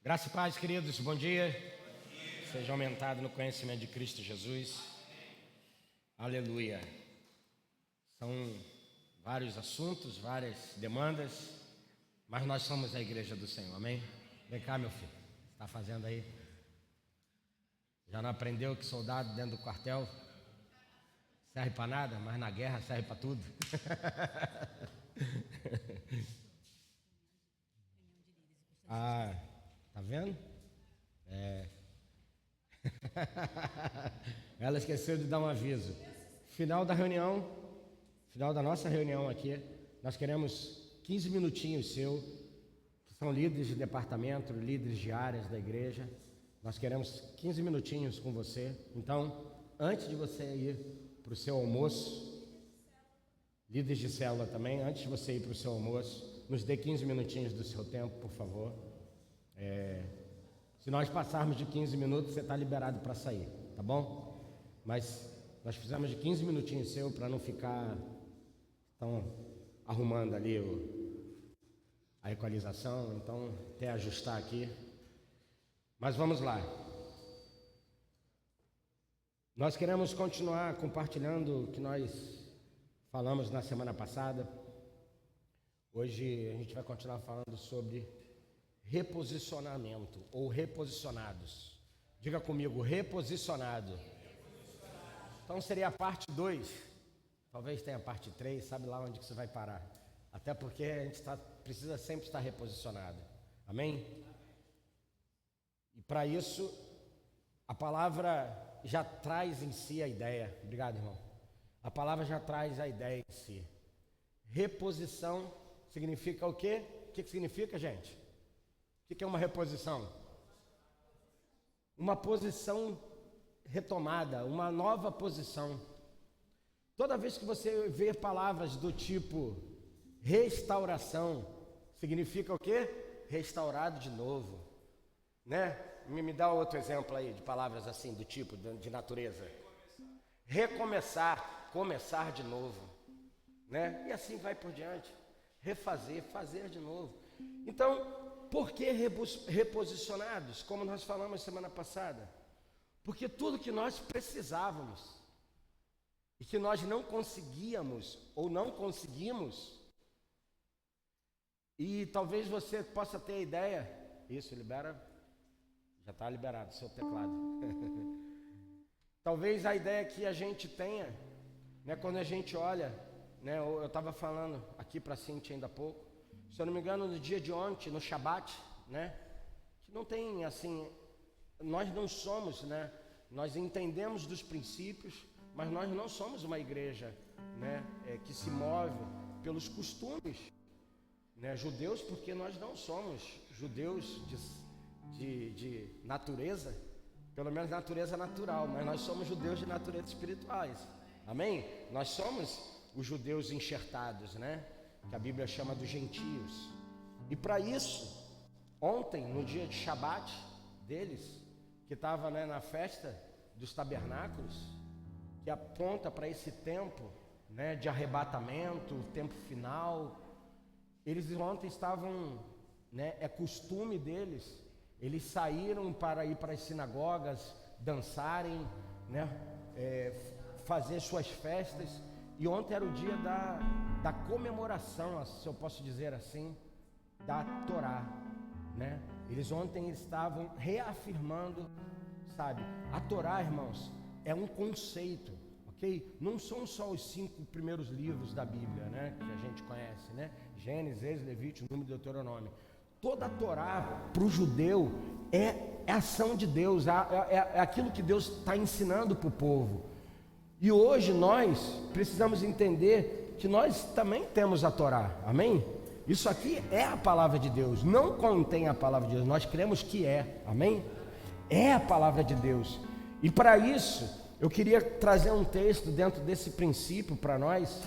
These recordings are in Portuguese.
Graça e paz, queridos, bom dia. Seja aumentado no conhecimento de Cristo Jesus. Aleluia. São vários assuntos, várias demandas, mas nós somos a igreja do Senhor, amém? Vem cá, meu filho, o que você está fazendo aí? Já não aprendeu que soldado dentro do quartel serve para nada, mas na guerra serve para tudo? Ah, tá vendo? Ela esqueceu de dar um aviso. Final da reunião, final da nossa reunião aqui, nós queremos 15 minutinhos seu, que são líderes de departamento, líderes de áreas da igreja. Nós queremos 15 minutinhos com você. Então, antes de você ir para o seu almoço, líderes de célula também, antes de você ir para o seu almoço, nos dê 15 minutinhos do seu tempo, por favor. Se nós passarmos de 15 minutos, você está liberado para sair, tá bom? Mas nós precisamos de 15 minutinhos seu para não ficar arrumando ali a equalização, então até ajustar aqui. Mas vamos lá. Nós queremos continuar compartilhando o que nós falamos na semana passada. Hoje a gente vai continuar falando sobre reposicionamento ou reposicionados. Diga comigo, reposicionado. Então seria a parte 2. Talvez tenha a parte 3, sabe lá onde que você vai parar. Até porque a gente precisa sempre estar reposicionado. Amém? E para isso, a palavra já traz em si a ideia. Obrigado, irmão. A palavra já traz a ideia em si. Reposição significa o quê? O que significa, gente? O que é uma reposição? Uma posição retomada, uma nova posição. Toda vez que você vê palavras do tipo restauração, significa o quê? Restaurado de novo, né? Me dá outro exemplo aí de palavras assim, do tipo, de natureza. Recomeçar, começar de novo, né? E assim vai por diante. Refazer, fazer de novo. Então, por que reposicionados? Como nós falamos semana passada. Porque tudo que nós precisávamos e que nós não conseguíamos ou não conseguimos, e talvez você possa ter a ideia, isso, libera, já está liberado o seu teclado. Talvez a ideia que a gente tenha, né, quando a gente olha, né, eu estava falando aqui para a Cintia ainda há pouco, se eu não me engano, no dia de ontem, no Shabat, né, que não tem assim, nós não somos, né, nós entendemos dos princípios, mas nós não somos uma igreja, né, que se move pelos costumes, né, judeus, porque nós não somos judeus de natureza, pelo menos natureza natural, mas nós somos judeus de natureza espirituais, amém? Nós somos os judeus enxertados, né, que a Bíblia chama dos gentios. E para isso, ontem, no dia de Shabat deles, que estava, né, na festa dos tabernáculos, que aponta para esse tempo, né, de arrebatamento, o tempo final, eles ontem estavam, né, é costume deles, eles saíram para ir para as sinagogas, dançarem, né, fazer suas festas. E ontem era o dia da comemoração, se eu posso dizer assim, da Torá, né? Eles ontem estavam reafirmando, sabe? A Torá, irmãos, é um conceito, ok? Não são só os 5 primeiros livros da Bíblia, né? Que a gente conhece, né? Gênesis, Êxodo, Levítico, Número, Deuteronômio. Toda a Torá para o judeu é ação de Deus, é aquilo que Deus está ensinando para o povo. E hoje nós precisamos entender que nós também temos a Torá, amém? Isso aqui é a palavra de Deus, não contém a palavra de Deus, nós cremos que é, amém? É a palavra de Deus. E para isso, eu queria trazer um texto dentro desse princípio para nós,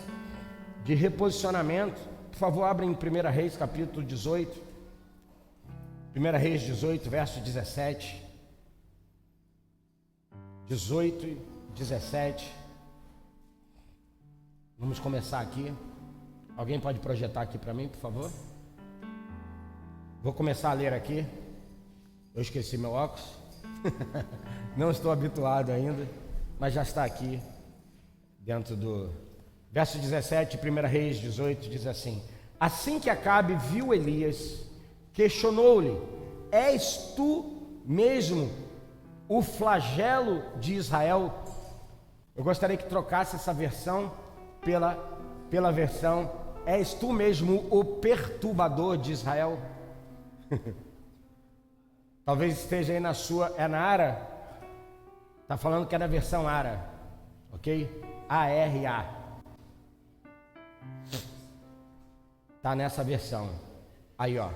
de reposicionamento. Por favor, abra em 1 Reis capítulo 18, 1 Reis 18, verso 17, 18 e 17. Vamos começar aqui. Alguém pode projetar aqui para mim, por favor? Vou começar a ler aqui. Eu esqueci meu óculos. Não estou habituado ainda, mas já está aqui dentro do verso 17, 1 Reis 18, diz assim: assim que Acabe viu Elias, questionou-lhe: és tu mesmo o flagelo de Israel? Eu gostaria que trocasse essa versão pela versão: és tu mesmo o perturbador de Israel? Talvez esteja aí na sua, é na Ara? Está falando que é na versão Ara, ok? A-R-A. Está nessa versão. Aí, ó.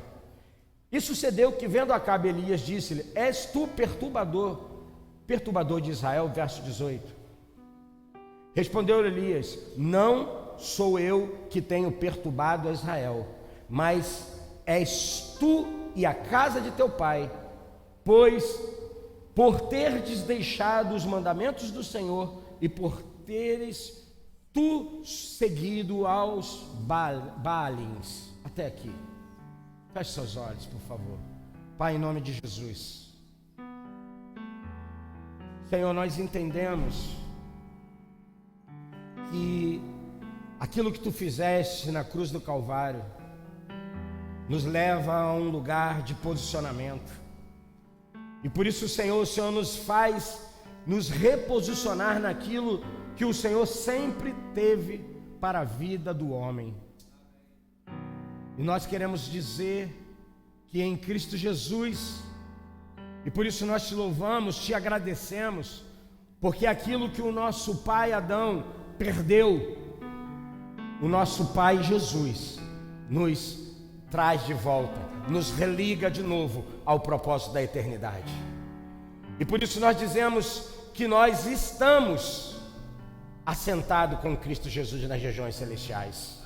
E sucedeu que, vendo Acabe, Elias disse-lhe: és tu perturbador de Israel? Verso 18. Respondeu Elias: não sou eu que tenho perturbado a Israel, mas és tu e a casa de teu pai, pois por terdes deixado os mandamentos do Senhor e por teres tu seguido aos Baalins. Até aqui. Feche seus olhos, por favor. Pai, em nome de Jesus. Senhor, nós entendemos que aquilo que tu fizeste na cruz do Calvário nos leva a um lugar de posicionamento. E por isso, Senhor, o Senhor nos faz nos reposicionar naquilo que o Senhor sempre teve para a vida do homem. E nós queremos dizer que em Cristo Jesus, e por isso nós te louvamos, te agradecemos, porque aquilo que o nosso pai Adão perdeu, o nosso pai Jesus nos traz de volta, nos religa de novo ao propósito da eternidade. E por isso nós dizemos que nós estamos assentados com Cristo Jesus nas regiões celestiais.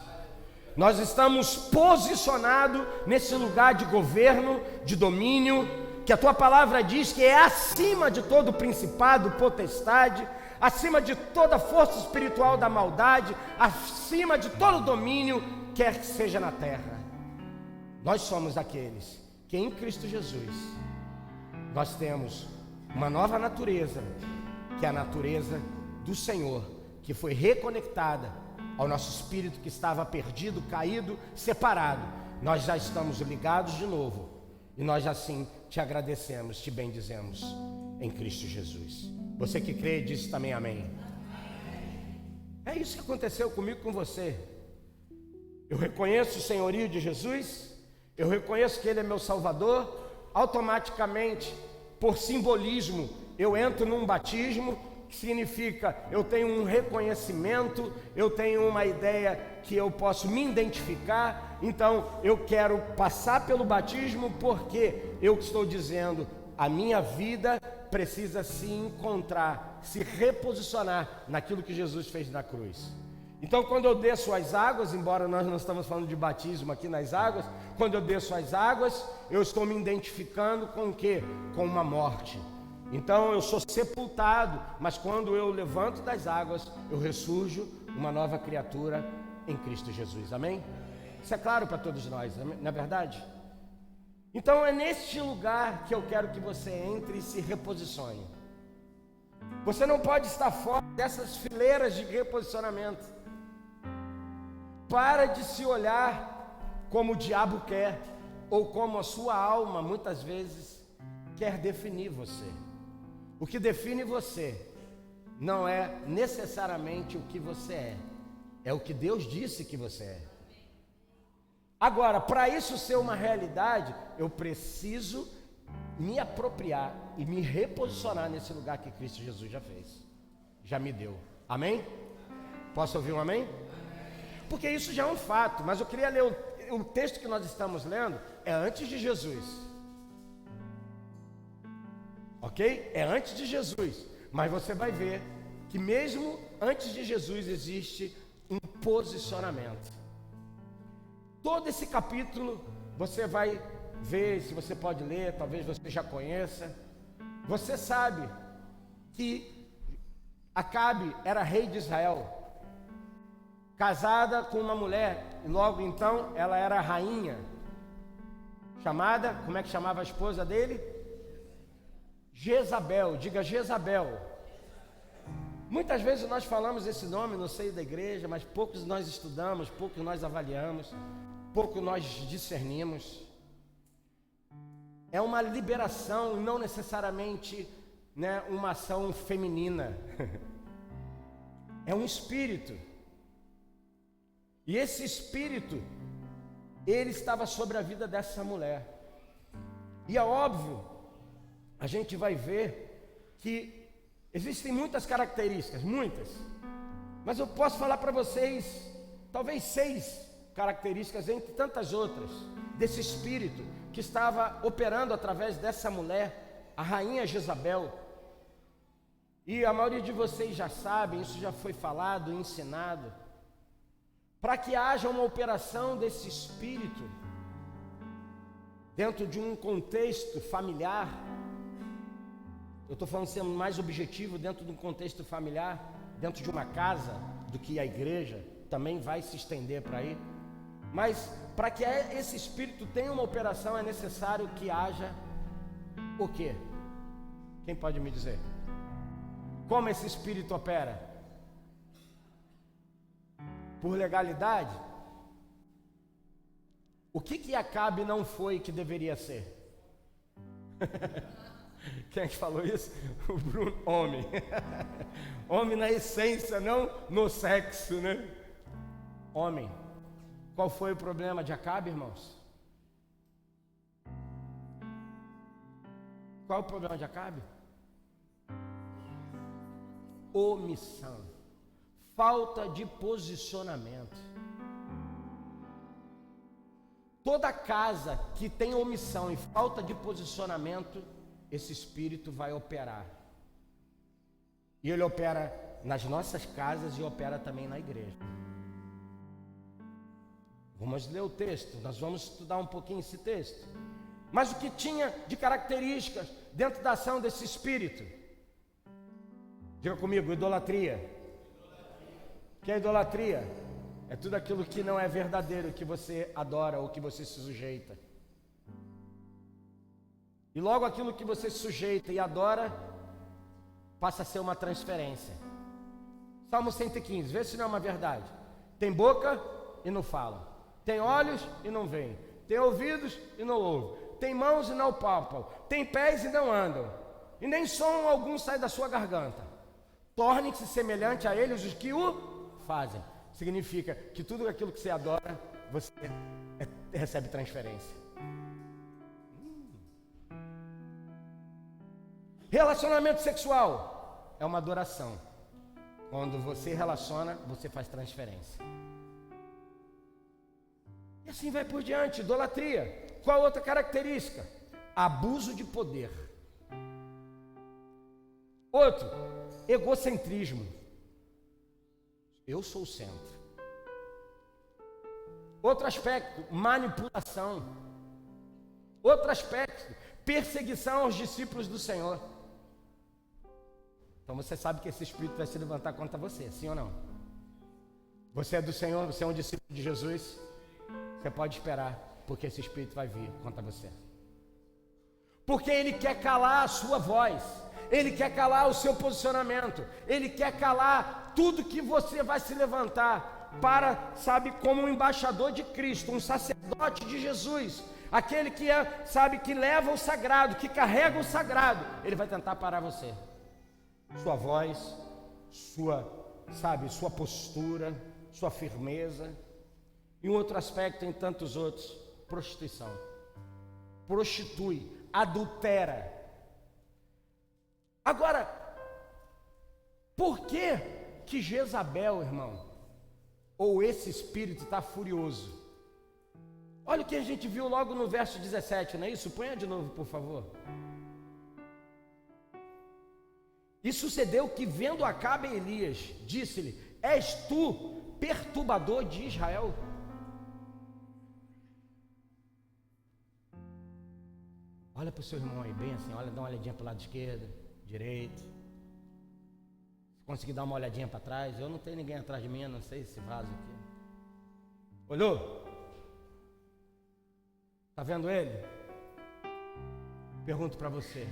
Nós estamos posicionados nesse lugar de governo, de domínio, que a tua palavra diz que é acima de todo principado, potestade, acima de toda força espiritual da maldade, acima de todo domínio, quer que seja na terra. Nós somos aqueles que em Cristo Jesus nós temos uma nova natureza, que é a natureza do Senhor, que foi reconectada ao nosso espírito que estava perdido, caído, separado. Nós já estamos ligados de novo e nós assim te agradecemos, te bendizemos em Cristo Jesus. Você que crê, diz também amém. É isso que aconteceu comigo, com você. Eu reconheço o senhorio de Jesus, eu reconheço que Ele é meu Salvador. Automaticamente, por simbolismo, eu entro num batismo, que significa, eu tenho um reconhecimento, eu tenho uma ideia que eu posso me identificar. Então eu quero passar pelo batismo, porque eu estou dizendo, a minha vida precisa se encontrar, se reposicionar naquilo que Jesus fez na cruz. Então quando eu desço as águas, embora nós não estamos falando de batismo aqui nas águas, quando eu desço as águas, eu estou me identificando com o quê? Com uma morte. Então eu sou sepultado, mas quando eu levanto das águas, eu ressurjo uma nova criatura em Cristo Jesus, amém? Isso é claro para todos nós, não é verdade? Então é neste lugar que eu quero que você entre e se reposicione. Você não pode estar fora dessas fileiras de reposicionamento. Para de se olhar como o diabo quer, ou como a sua alma muitas vezes quer definir você. O que define você não é necessariamente o que você é, é o que Deus disse que você é. Agora, para isso ser uma realidade, eu preciso me apropriar e me reposicionar nesse lugar que Cristo Jesus já fez, já me deu. Amém? Posso ouvir um amém? Porque isso já é um fato, mas eu queria ler o texto que nós estamos lendo, é antes de Jesus. Ok? É antes de Jesus, mas você vai ver que mesmo antes de Jesus existe um posicionamento. Todo esse capítulo você vai ver, se você pode ler, talvez você já conheça. Você sabe que Acabe era rei de Israel, casada com uma mulher, e logo então ela era rainha, chamada, como é que chamava a esposa dele? Jezabel, diga Jezabel. Muitas vezes nós falamos esse nome no seio da igreja, mas poucos nós estudamos, poucos nós avaliamos, pouco nós discernimos. É uma liberação, não necessariamente, né, uma ação feminina. É um espírito. E esse espírito, ele estava sobre a vida dessa mulher. E é óbvio, a gente vai ver que existem muitas características, muitas. Mas eu posso falar para vocês, talvez 6 características, entre tantas outras, desse espírito que estava operando através dessa mulher, a rainha Jezabel. E a maioria de vocês já sabem, isso já foi falado, ensinado. Para que haja uma operação desse espírito dentro de um contexto familiar, eu estou falando sendo mais objetivo, dentro de um contexto familiar, dentro de uma casa, do que a igreja também vai se estender para aí. Mas para que esse espírito tenha uma operação é necessário que haja o quê? Quem pode me dizer? Como esse espírito opera? Por legalidade? O que Acabe não foi que deveria ser? Quem é que falou isso? O Bruno, homem. Homem na essência, não no sexo, né? Homem. Qual foi o problema de Acabe, irmãos? Qual é o problema de Acabe? Omissão. Falta de posicionamento. Toda casa que tem omissão e falta de posicionamento, esse espírito vai operar. E ele opera nas nossas casas e opera também na igreja. Vamos ler o texto, nós vamos estudar um pouquinho esse texto. Mas o que tinha de características dentro da ação desse espírito? Diga comigo, idolatria. O que é idolatria? É tudo aquilo que não é verdadeiro, que você adora ou que você se sujeita. E logo aquilo que você se sujeita e adora, passa a ser uma transferência. Salmo 115, vê se não é uma verdade. Tem boca e não fala. Tem olhos e não veem. Tem ouvidos e não ouvem. Tem mãos e não palpam. Tem pés e não andam. E nem som algum sai da sua garganta. Tornem-se semelhante a eles os que o fazem. Significa que tudo aquilo que você adora, você recebe transferência. Relacionamento sexual é uma adoração. Quando você relaciona, você faz transferência. E assim vai por diante. Idolatria. Qual outra característica? Abuso de poder. Outro, egocentrismo. Eu sou o centro. Outro aspecto, manipulação. Outro aspecto, perseguição aos discípulos do Senhor. Então você sabe que esse espírito vai se levantar contra você, sim ou não? Você é do Senhor, você é um discípulo de Jesus. Você pode esperar, porque esse espírito vai vir contra você. Porque ele quer calar a sua voz. Ele quer calar o seu posicionamento. Ele quer calar tudo que você vai se levantar para, sabe, como um embaixador de Cristo, um sacerdote de Jesus, aquele que é, sabe, que leva o sagrado, que carrega o sagrado. Ele vai tentar parar você. Sua voz, sua postura, sua firmeza. E um outro aspecto, em tantos outros, prostituição. Prostitui, adultera. Agora, por que Jezabel, irmão, ou esse espírito está furioso? Olha o que a gente viu logo no verso 17, não é isso? Ponha de novo, por favor. E sucedeu que, vendo Acabe e Elias, disse-lhe: és tu perturbador de Israel? Olha para o seu irmão aí, bem assim, olha, dá uma olhadinha para o lado esquerdo, direito. Se conseguir dar uma olhadinha para trás, eu não tenho ninguém atrás de mim, eu não sei esse vaso aqui. Olhou? Está vendo ele? Pergunto para você: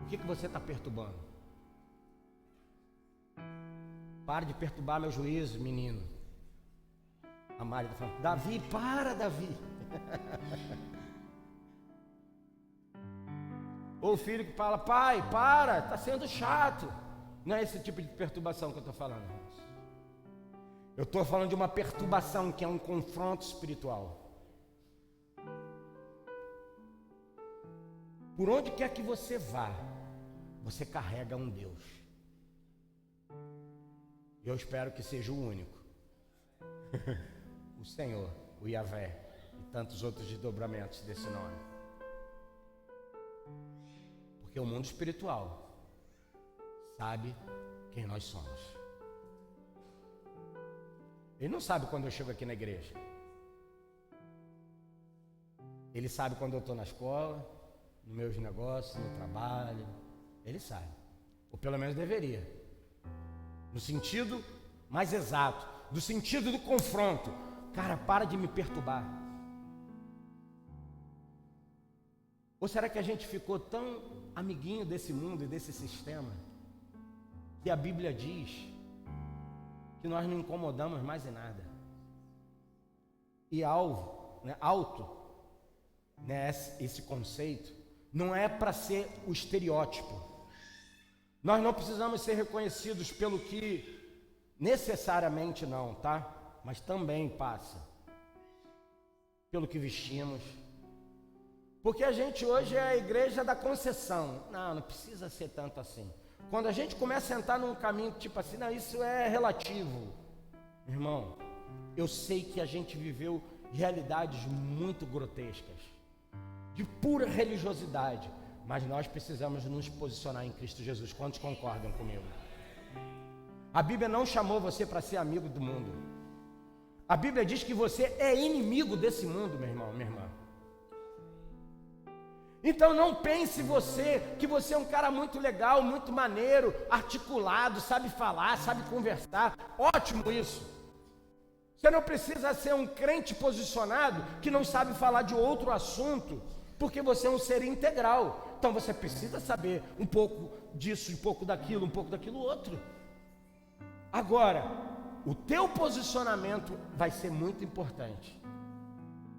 O que você está perturbando? Para de perturbar meu juízo, menino. A Mari está falando, Davi, para, Davi. Ou o filho que fala, pai, para, está sendo chato. Não é esse tipo de perturbação que eu estou falando, irmãos. Eu estou falando de uma perturbação que é um confronto espiritual. Por onde quer que você vá, você carrega um Deus. Eu espero que seja o único. O Senhor, o Yahvé e tantos outros desdobramentos desse nome. Porque o mundo espiritual sabe quem nós somos. Ele não sabe quando eu chego aqui na igreja. Ele sabe quando eu estou na escola, nos meus negócios, no trabalho. Ele sabe. Ou pelo menos deveria. No sentido mais exato, do sentido do confronto. Cara, para de me perturbar. Ou será que a gente ficou tão amiguinho desse mundo e desse sistema que a Bíblia diz que nós não incomodamos mais em nada? E alto, esse conceito não é para ser o estereótipo. Nós não precisamos ser reconhecidos pelo que necessariamente não, tá? Mas também passa pelo que vestimos. Porque a gente hoje é a igreja da concessão. Não precisa ser tanto assim. Quando a gente começa a entrar num caminho tipo assim, não, isso é relativo. Irmão, eu sei que a gente viveu realidades muito grotescas, de pura religiosidade, mas nós precisamos nos posicionar em Cristo Jesus. Quantos concordam comigo? A Bíblia não chamou você para ser amigo do mundo. A Bíblia diz que você é inimigo desse mundo, meu irmão, minha irmã. Então não pense que você é um cara muito legal, muito maneiro, articulado, sabe falar, sabe conversar. Ótimo isso. Você não precisa ser um crente posicionado que não sabe falar de outro assunto, porque você é um ser integral. Então você precisa saber um pouco disso, um pouco daquilo outro. Agora, o teu posicionamento vai ser muito importante,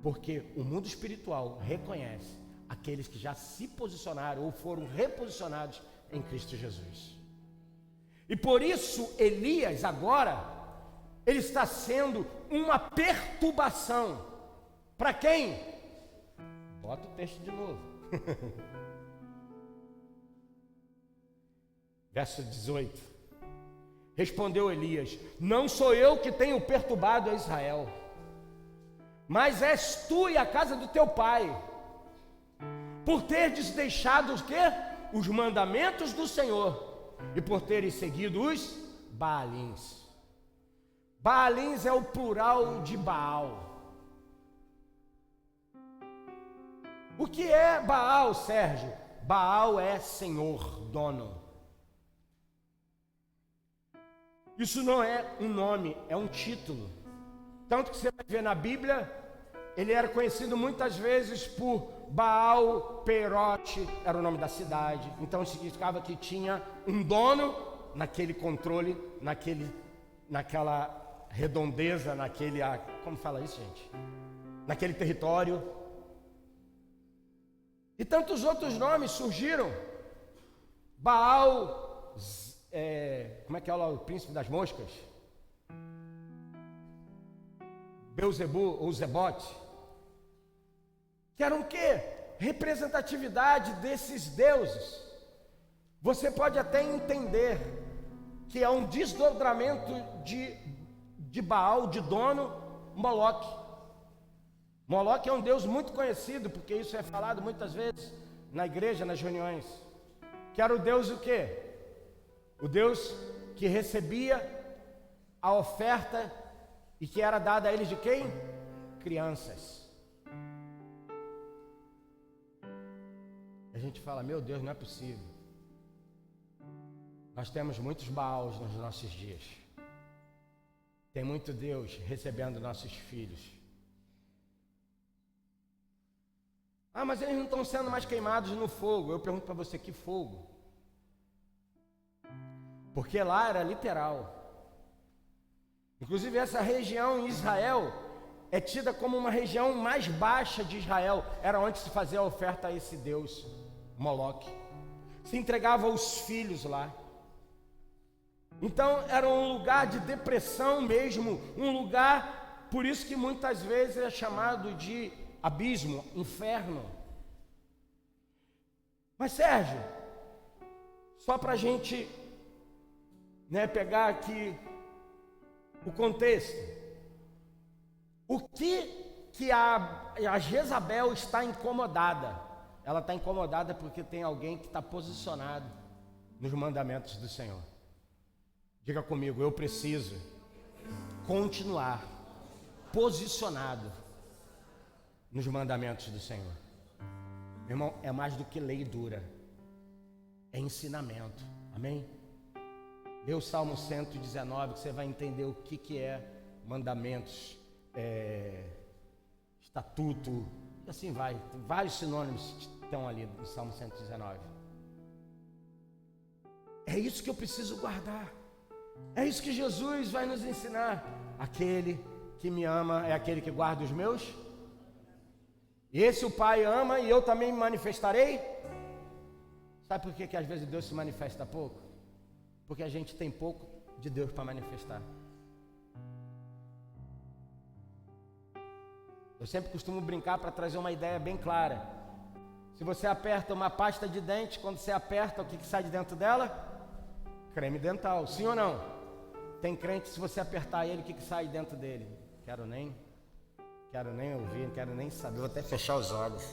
porque o mundo espiritual reconhece aqueles que já se posicionaram ou foram reposicionados em Cristo Jesus. E por isso Elias agora, ele está sendo uma perturbação. Para quem? Bota o texto de novo. Verso 18. Respondeu Elias: não sou eu que tenho perturbado a Israel, mas és tu e a casa do teu pai, por teres deixado o quê? Os mandamentos do Senhor, e por teres seguido os Baalins. Baalins é o plural de Baal. O que é Baal, Sérgio? Baal é Senhor, dono. Isso não é um nome, é um título. Tanto que você vai ver na Bíblia, ele era conhecido muitas vezes por Baal Perote, era o nome da cidade. Então significava que tinha um dono naquele controle, naquela redondeza, como fala isso, gente? Naquele território. E tantos outros nomes surgiram. Baal, como é que é lá, o príncipe das moscas? Beuzebu ou Zebote, que eram o quê? Representatividade desses deuses. Você pode até entender que é um desdobramento de Baal, de dono, Moloque. Moloque é um deus muito conhecido, porque isso é falado muitas vezes na igreja, nas reuniões. Que era o deus o quê? O deus que recebia a oferta e que era dada a eles de quem? Crianças. A gente fala, meu Deus, não é possível. Nós temos muitos Baals nos nossos dias. Tem muito Deus recebendo nossos filhos. Ah, mas eles não estão sendo mais queimados no fogo. Eu pergunto para você, que fogo? porque lá era literal. Inclusive essa região em Israel é tida como uma região mais baixa de Israel. Era onde se fazia a oferta a esse deus, Moloque. Se entregava os filhos lá. Então era um lugar de depressão mesmo, um lugar, por isso que muitas vezes é chamado de abismo, inferno. Mas Sérgio, só para a gente pegar aqui o contexto, o que a Jezabel está incomodada? Ela está incomodada porque tem alguém que está posicionado nos mandamentos do Senhor. Diga comigo, eu preciso continuar posicionado nos mandamentos do Senhor. Meu irmão, é mais do que lei dura, é ensinamento, amém? Lê o Salmo 119, que você vai entender o que é mandamentos, estatuto, e assim vai. Tem vários sinônimos que estão ali no Salmo 119. É isso que eu preciso guardar. É isso que Jesus vai nos ensinar. Aquele que me ama é aquele que guarda os meus. Esse o Pai ama e eu também me manifestarei. Sabe por que às vezes Deus se manifesta pouco? Porque a gente tem pouco de Deus para manifestar. Eu sempre costumo brincar para trazer uma ideia bem clara. Se você aperta uma pasta de dente, quando você aperta, o que sai de dentro dela? Creme dental, sim ou não? Tem crente, se você apertar ele, o que sai dentro dele? Quero nem ouvir, não quero nem saber, vou até fechar os olhos.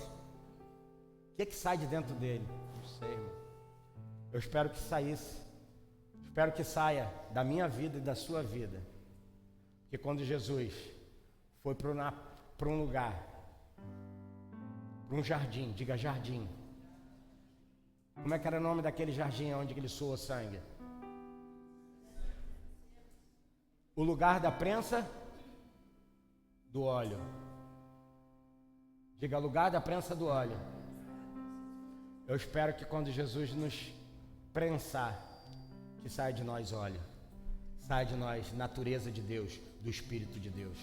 O que sai de dentro dele? Não sei, irmão. Eu espero que saísse. Espero que saia da minha vida e da sua vida. Porque quando Jesus foi para um lugar, para um jardim, diga jardim. Como é que era o nome daquele jardim onde ele suou sangue? O lugar da prensa do óleo. Diga lugar da prensa do óleo. Eu espero que quando Jesus nos prensar, que saia de nós óleo, saia de nós natureza de Deus, do Espírito de Deus.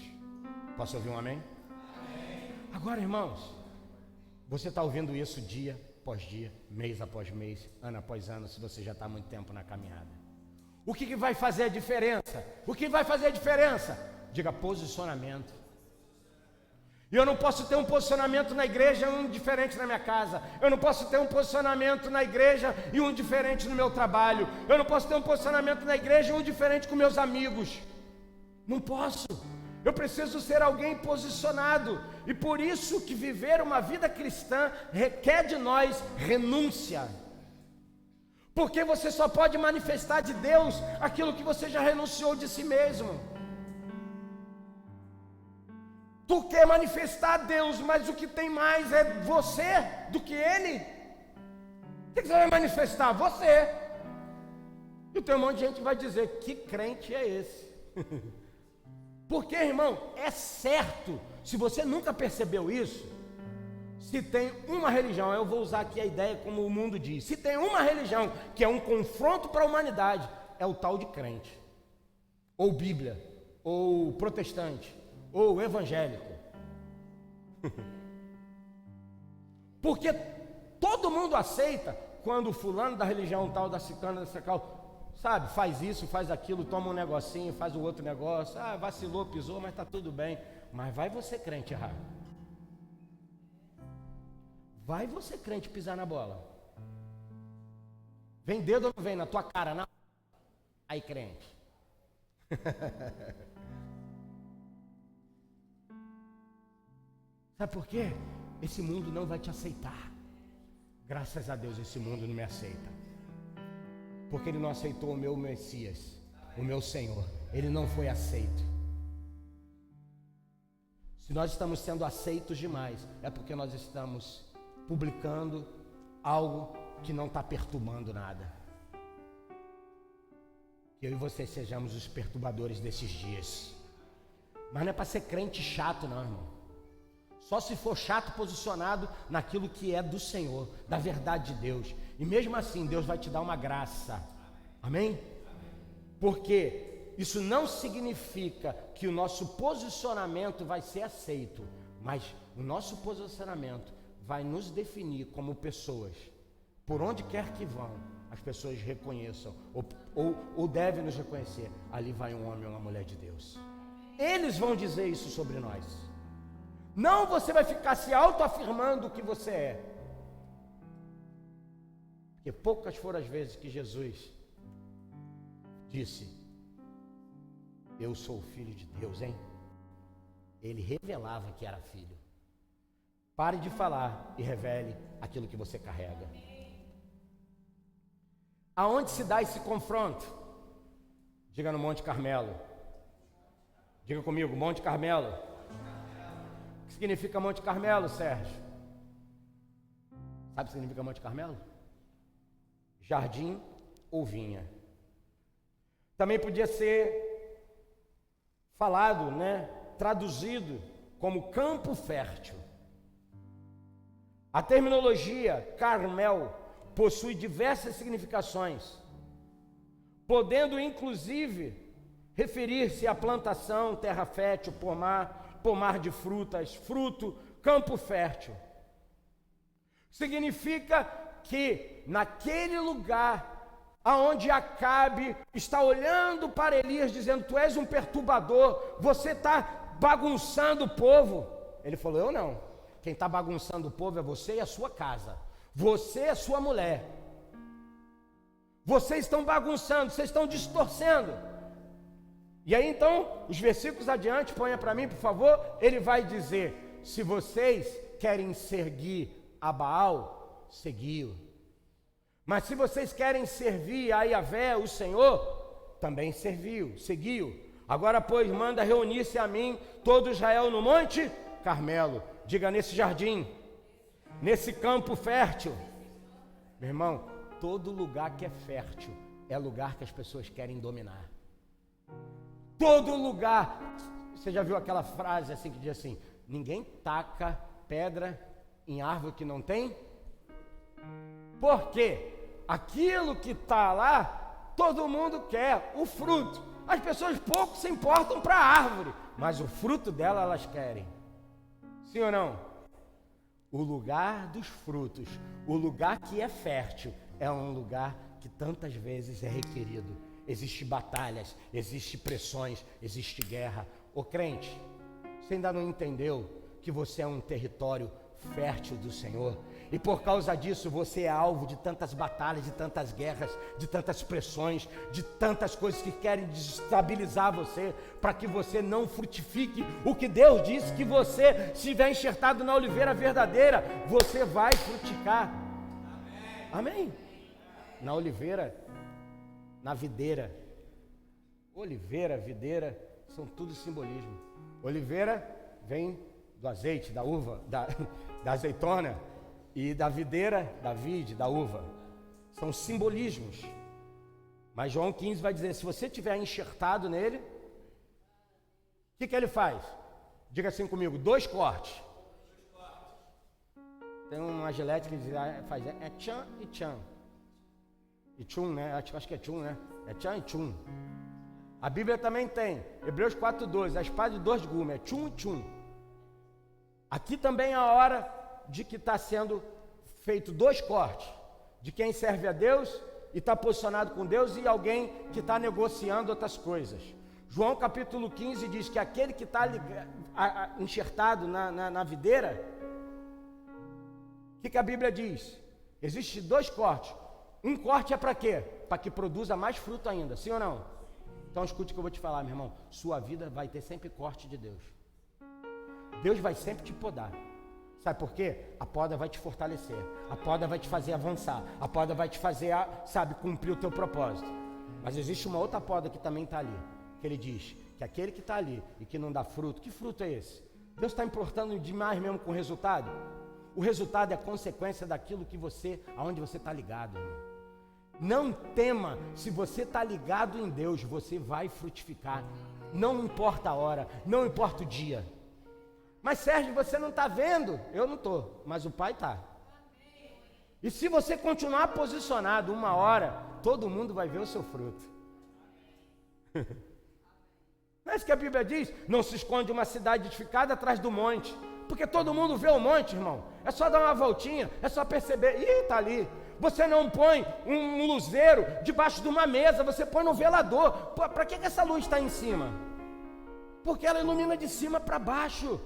Posso ouvir um amém? Amém. Agora, irmãos, você está ouvindo isso dia após dia, mês após mês, ano após ano, se você já está há muito tempo na caminhada. O que vai fazer a diferença? O que vai fazer a diferença? Diga posicionamento. E eu não posso ter um posicionamento na igreja e um diferente na minha casa. Eu não posso ter um posicionamento na igreja e um diferente no meu trabalho. Eu não posso ter um posicionamento na igreja e um diferente com meus amigos. Não posso. Eu preciso ser alguém posicionado. E por isso que viver uma vida cristã requer de nós renúncia. Porque você só pode manifestar de Deus aquilo que você já renunciou de si mesmo. Tu quer manifestar a Deus, mas o que tem mais é você do que Ele. O que você vai manifestar? Você. E tem um monte de gente que vai dizer, que crente é esse? Porque, irmão, é certo, se você nunca percebeu isso, se tem uma religião, eu vou usar aqui a ideia como o mundo diz, se tem uma religião que é um confronto para a humanidade, é o tal de crente, ou Bíblia, ou protestante, ou evangélico. Porque todo mundo aceita quando o fulano da religião tal, da ciclana, da secal, sabe, faz isso, faz aquilo, toma um negocinho, faz o outro negócio, vacilou, pisou, mas tá tudo bem. Mas vai você crente errar. Vai você crente pisar na bola. Vem dedo ou não vem na tua cara? Não. Aí crente. Sabe por quê? Esse mundo não vai te aceitar. Graças a Deus esse mundo não me aceita. Porque ele não aceitou o meu Messias, o meu Senhor. Ele não foi aceito. Se nós estamos sendo aceitos demais, é porque nós estamos publicando algo que não está perturbando nada. Que eu e você sejamos os perturbadores desses dias. Mas não é para ser crente chato não, irmão. Só se for chato posicionado naquilo que é do Senhor, da verdade de Deus. E mesmo assim Deus vai te dar uma graça. Amém? Porque isso não significa que o nosso posicionamento vai ser aceito, mas o nosso posicionamento vai nos definir como pessoas. Por onde quer que vão, as pessoas reconheçam, ou devem nos reconhecer. Ali vai um homem ou uma mulher de Deus. Eles vão dizer isso sobre nós. Não você vai ficar se autoafirmando o que você é. Porque poucas foram as vezes que Jesus disse: eu sou o filho de Deus, hein? Ele revelava que era filho. Pare de falar e revele aquilo que você carrega. Aonde se dá esse confronto? Diga no Monte Carmelo. Diga comigo, Monte Carmelo. O que significa Monte Carmelo, Sérgio? Sabe o que significa Monte Carmelo? Jardim ou vinha. Também podia ser falado, traduzido como campo fértil. A terminologia Carmel possui diversas significações, podendo inclusive referir-se à plantação, terra fértil, pomar de frutas, fruto, campo fértil. Significa que naquele lugar aonde Acabe está olhando para Elias dizendo: tu és um perturbador, você está bagunçando o povo. Ele falou: eu não, quem está bagunçando o povo é você e a sua casa, você e a sua mulher. Vocês estão bagunçando, vocês estão distorcendo. E aí então, os versículos adiante, ponha para mim por favor, ele vai dizer: se vocês querem seguir a Baal, seguiu. Mas se vocês querem servir a Yahvé, o Senhor, também seguiu. Agora, pois, manda reunir-se a mim todo Israel no Monte Carmelo. Diga: nesse jardim, nesse campo fértil. Meu irmão, todo lugar que é fértil é lugar que as pessoas querem dominar. Todo lugar. Você já viu aquela frase assim que diz assim: ninguém taca pedra em árvore que não tem? Por quê? Aquilo que está lá, todo mundo quer, o fruto. As pessoas pouco se importam para a árvore, mas o fruto dela elas querem. Sim ou não? O lugar dos frutos, o lugar que é fértil, é um lugar que tantas vezes é requerido. Existem batalhas, existem pressões, existe guerra. Ô crente, você ainda não entendeu que você é um território fértil do Senhor? E por causa disso você é alvo de tantas batalhas, de tantas guerras, de tantas pressões, de tantas coisas que querem desestabilizar você, para que você não frutifique o que Deus disse que você, se estiver enxertado na oliveira verdadeira, você vai frutificar. Amém? Na oliveira, na videira. Oliveira, videira, são tudo simbolismo. Oliveira vem do azeite, da uva, da azeitona, e da videira, da vide, da uva. São simbolismos. Mas João 15 vai dizer: se você estiver enxertado nele, o que ele faz? Diga assim comigo: 2 cortes. Tem uma gilete que diz, faz tchan e tchan. E tchum, né? Acho que é tchum, né? É tchan e tchum. A Bíblia também tem, Hebreus 4:12, a espada de 2 gumes, é tchum e tchum. Aqui também é a hora de que está sendo feito 2 cortes, de quem serve a Deus e está posicionado com Deus, e alguém que está negociando outras coisas. João capítulo 15 diz que aquele que está enxertado na videira, o que a Bíblia diz? Existem 2 cortes. Um corte é para quê? Para que produza mais fruto ainda, sim ou não? Então escute o que eu vou te falar, meu irmão. Sua vida vai ter sempre corte de Deus. Deus vai sempre te podar. Sabe por quê? A poda vai te fortalecer, a poda vai te fazer avançar, a poda vai te fazer, cumprir o teu propósito. Mas existe uma outra poda que também está ali, que ele diz que aquele que está ali e que não dá fruto, que fruto é esse? Deus está importando demais mesmo com o resultado? O resultado é a consequência daquilo que aonde você está ligado, irmão. Não tema, se você está ligado em Deus, você vai frutificar, não importa a hora, não importa o dia. Mas Sérgio, você não está vendo? Eu não estou, mas o Pai está. E se você continuar posicionado, uma hora, todo mundo vai ver o seu fruto. Não é isso que a Bíblia diz? Não se esconde uma cidade edificada atrás do monte. Porque todo mundo vê o monte, irmão. É só dar uma voltinha, é só perceber. Ih, está ali. Você não põe um luzeiro debaixo de uma mesa, você põe no velador. Para que essa luz está em cima? Porque ela ilumina de cima para baixo.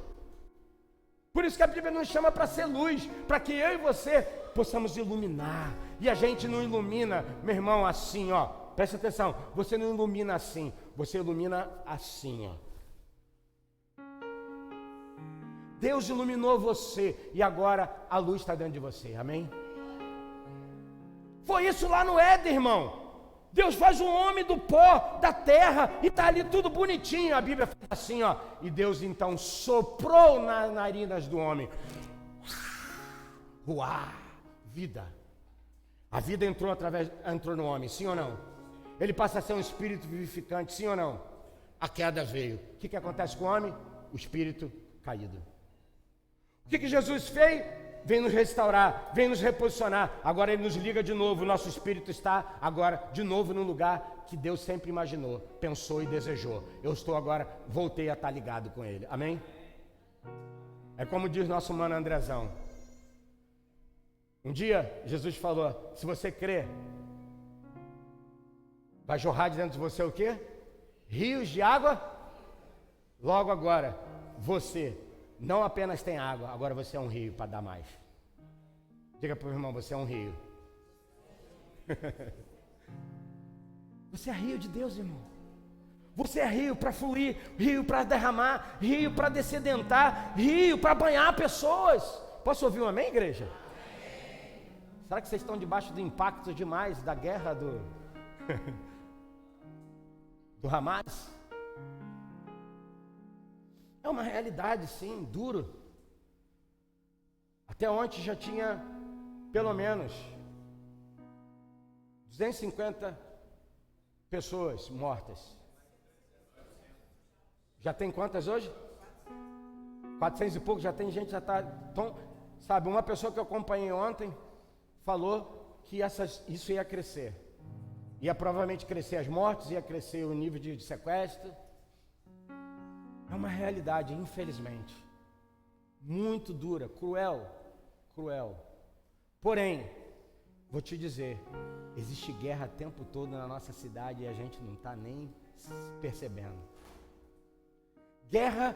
Por isso que a Bíblia nos chama para ser luz, para que eu e você possamos iluminar. E a gente não ilumina, meu irmão, assim, ó. Presta atenção, você não ilumina assim, você ilumina assim, ó. Deus iluminou você e agora a luz está dentro de você, amém? Foi isso lá no Éden, irmão. Deus faz um homem do pó, da terra, e está ali tudo bonitinho. A Bíblia fala assim, ó. E Deus então soprou nas narinas do homem. Uau, vida. A vida entrou no homem, sim ou não? Ele passa a ser um espírito vivificante, sim ou não? A queda veio. O que acontece com o homem? O espírito caído. O que Jesus fez? Vem nos restaurar, vem nos reposicionar. Agora Ele nos liga de novo. O nosso espírito está agora de novo no lugar que Deus sempre imaginou, pensou e desejou. Eu estou agora, voltei a estar ligado com Ele. Amém? É como diz nosso mano Andrezão. Um dia Jesus falou: se você crer, vai jorrar de dentro de você o quê? Rios de água. Logo agora, você não apenas tem água, agora você é um rio para dar mais. Diga para o irmão, você é um rio. Você é rio de Deus, irmão. Você é rio para fluir, rio para derramar, rio para descedentar, rio para banhar pessoas. Posso ouvir um amém, igreja? Amém. Será que vocês estão debaixo do impacto demais da guerra do Hamas? É uma realidade, sim, duro. Até ontem já tinha pelo menos 250 pessoas mortas. Já tem quantas hoje? 400 e pouco, já tem gente, já está... Então, sabe, uma pessoa que eu acompanhei ontem falou que isso ia crescer. Ia provavelmente crescer as mortes, ia crescer o nível de sequestro. É uma realidade, infelizmente, muito dura, cruel. Porém, vou te dizer, existe guerra o tempo todo na nossa cidade e a gente não está nem percebendo. Guerra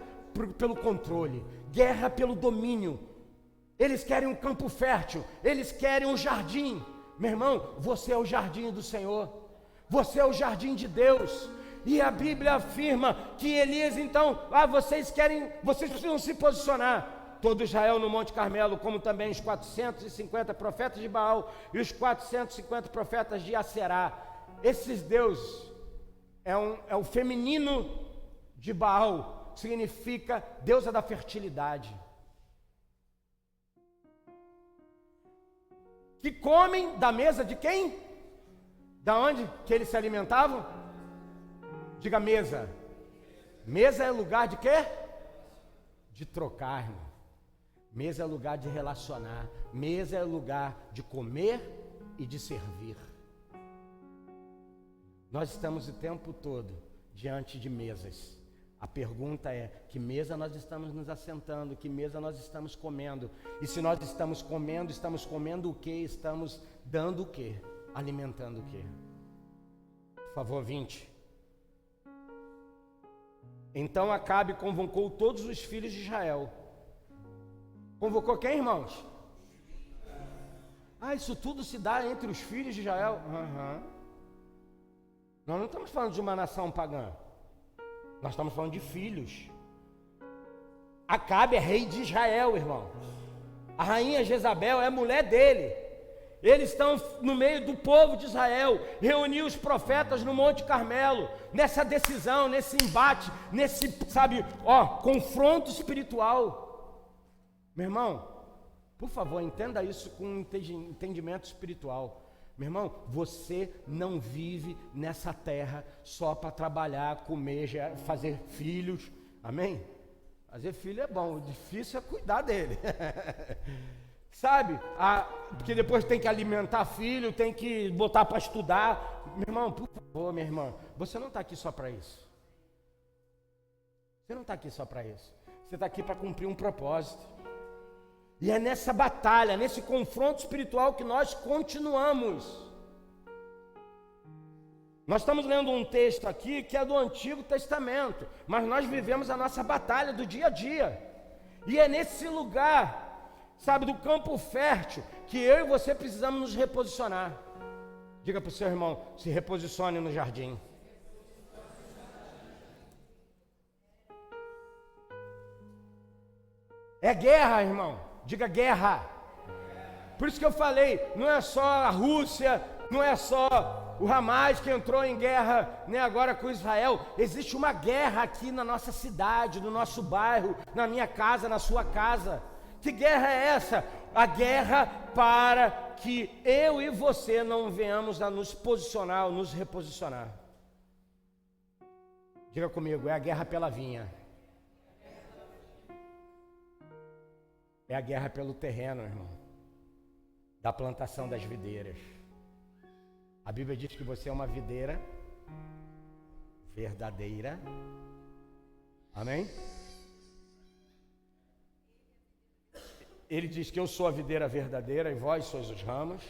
pelo controle, guerra pelo domínio. Eles querem um campo fértil, eles querem um jardim. Meu irmão, você é o jardim do Senhor, você é o jardim de Deus. E a Bíblia afirma que Elias então, vocês precisam se posicionar. Todo Israel no Monte Carmelo, como também os 450 profetas de Baal e os 450 profetas de Aserá. Esses deuses é o feminino de Baal, significa deusa da fertilidade. Que comem da mesa de quem? Da onde que eles se alimentavam? Diga mesa. Mesa é lugar de quê? De trocar, irmão. Mesa é lugar de relacionar. Mesa é lugar de comer e de servir. Nós estamos o tempo todo diante de mesas. A pergunta é: que mesa nós estamos nos assentando? Que mesa nós estamos comendo? E se nós estamos comendo o quê? Estamos dando o quê? Alimentando o quê? Por favor, 20. Então Acabe convocou todos os filhos de Israel. Convocou quem, irmãos? Isso tudo se dá entre os filhos de Israel? Nós não estamos falando de uma nação pagã. Nós estamos falando de filhos. Acabe é rei de Israel, irmão. A rainha Jezabel é mulher dele. Eles estão no meio do povo de Israel. Reuniu os profetas no Monte Carmelo, nessa decisão, nesse embate, nesse, confronto espiritual. Meu irmão, por favor, entenda isso com entendimento espiritual. Meu irmão, você não vive nessa terra só para trabalhar, comer, fazer filhos. Amém? Fazer filho é bom, o difícil é cuidar dele. Sabe? Porque depois tem que alimentar filho, tem que botar para estudar. Meu irmão, por favor, minha irmã, você não está aqui só para isso. Você não está aqui só para isso. Você está aqui para cumprir um propósito. E é nessa batalha, nesse confronto espiritual que nós continuamos. Nós estamos lendo um texto aqui que é do Antigo Testamento, mas nós vivemos a nossa batalha do dia a dia. E é nesse lugar, sabe, do campo fértil, que eu e você precisamos nos reposicionar. Diga para o seu irmão, se reposicione no jardim. É guerra, irmão. Diga guerra. Por isso que eu falei, não é só a Rússia, não é só o Hamas que entrou em guerra, né, agora com Israel. Existe uma guerra aqui na nossa cidade, no nosso bairro, na minha casa, na sua casa. Que guerra é essa? A guerra para que eu e você não venhamos a nos posicionar ou nos reposicionar. Diga comigo, é a guerra pela vinha. É a guerra pelo terreno, irmão, da plantação das videiras. A Bíblia diz que você é uma videira verdadeira. Amém? Ele diz que eu sou a videira verdadeira e vós sois os ramos.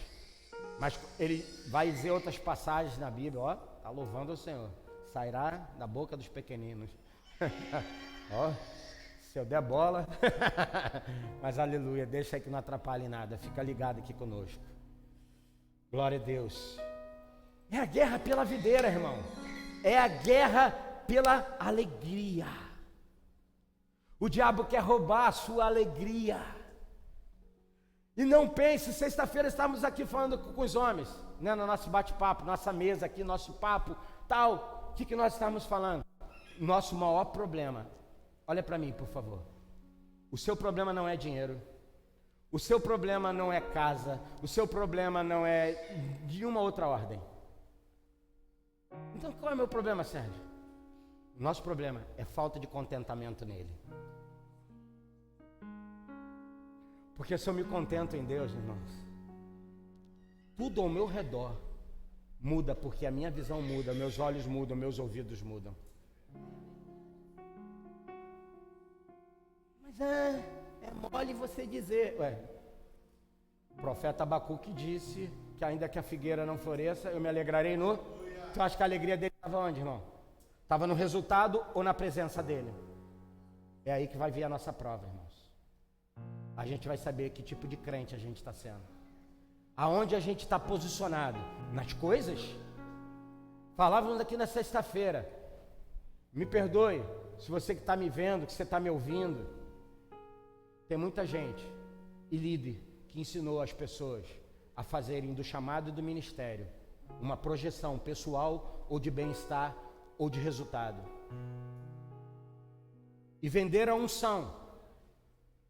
Mas ele vai dizer outras passagens na Bíblia, ó, tá louvando o Senhor. Sairá da boca dos pequeninos. Ó, se eu der bola. Mas aleluia, deixa aí que não atrapalhe nada. Fica ligado aqui conosco. Glória a Deus. É a guerra pela videira, irmão. É a guerra pela alegria. O diabo quer roubar a sua alegria. E não pense, sexta-feira estávamos aqui falando com os homens, né, no nosso bate-papo, nossa mesa aqui, nosso papo, tal. O que nós estávamos falando? Nosso maior problema. Olha para mim, por favor. O seu problema não é dinheiro. O seu problema não é casa. O seu problema não é de uma outra ordem. Então qual é o meu problema, Sérgio? Nosso problema é falta de contentamento nele. Porque se eu me contento em Deus, irmãos, tudo ao meu redor muda, porque a minha visão muda, meus olhos mudam, meus ouvidos mudam. Mas é mole você dizer, o profeta Abacuque disse que ainda que a figueira não floresça, eu me alegrarei no... Tu acha que a alegria dele estava onde, irmão? Estava no resultado ou na presença dele? É aí que vai vir a nossa prova, irmãos. A gente vai saber que tipo de crente a gente está sendo. Aonde a gente está posicionado? Nas coisas? Falávamos aqui na sexta-feira. Me perdoe, se você que está me vendo, que você está me ouvindo. Tem muita gente, e líder, que ensinou as pessoas a fazerem do chamado e do ministério uma projeção pessoal ou de bem-estar ou de resultado. E vender a unção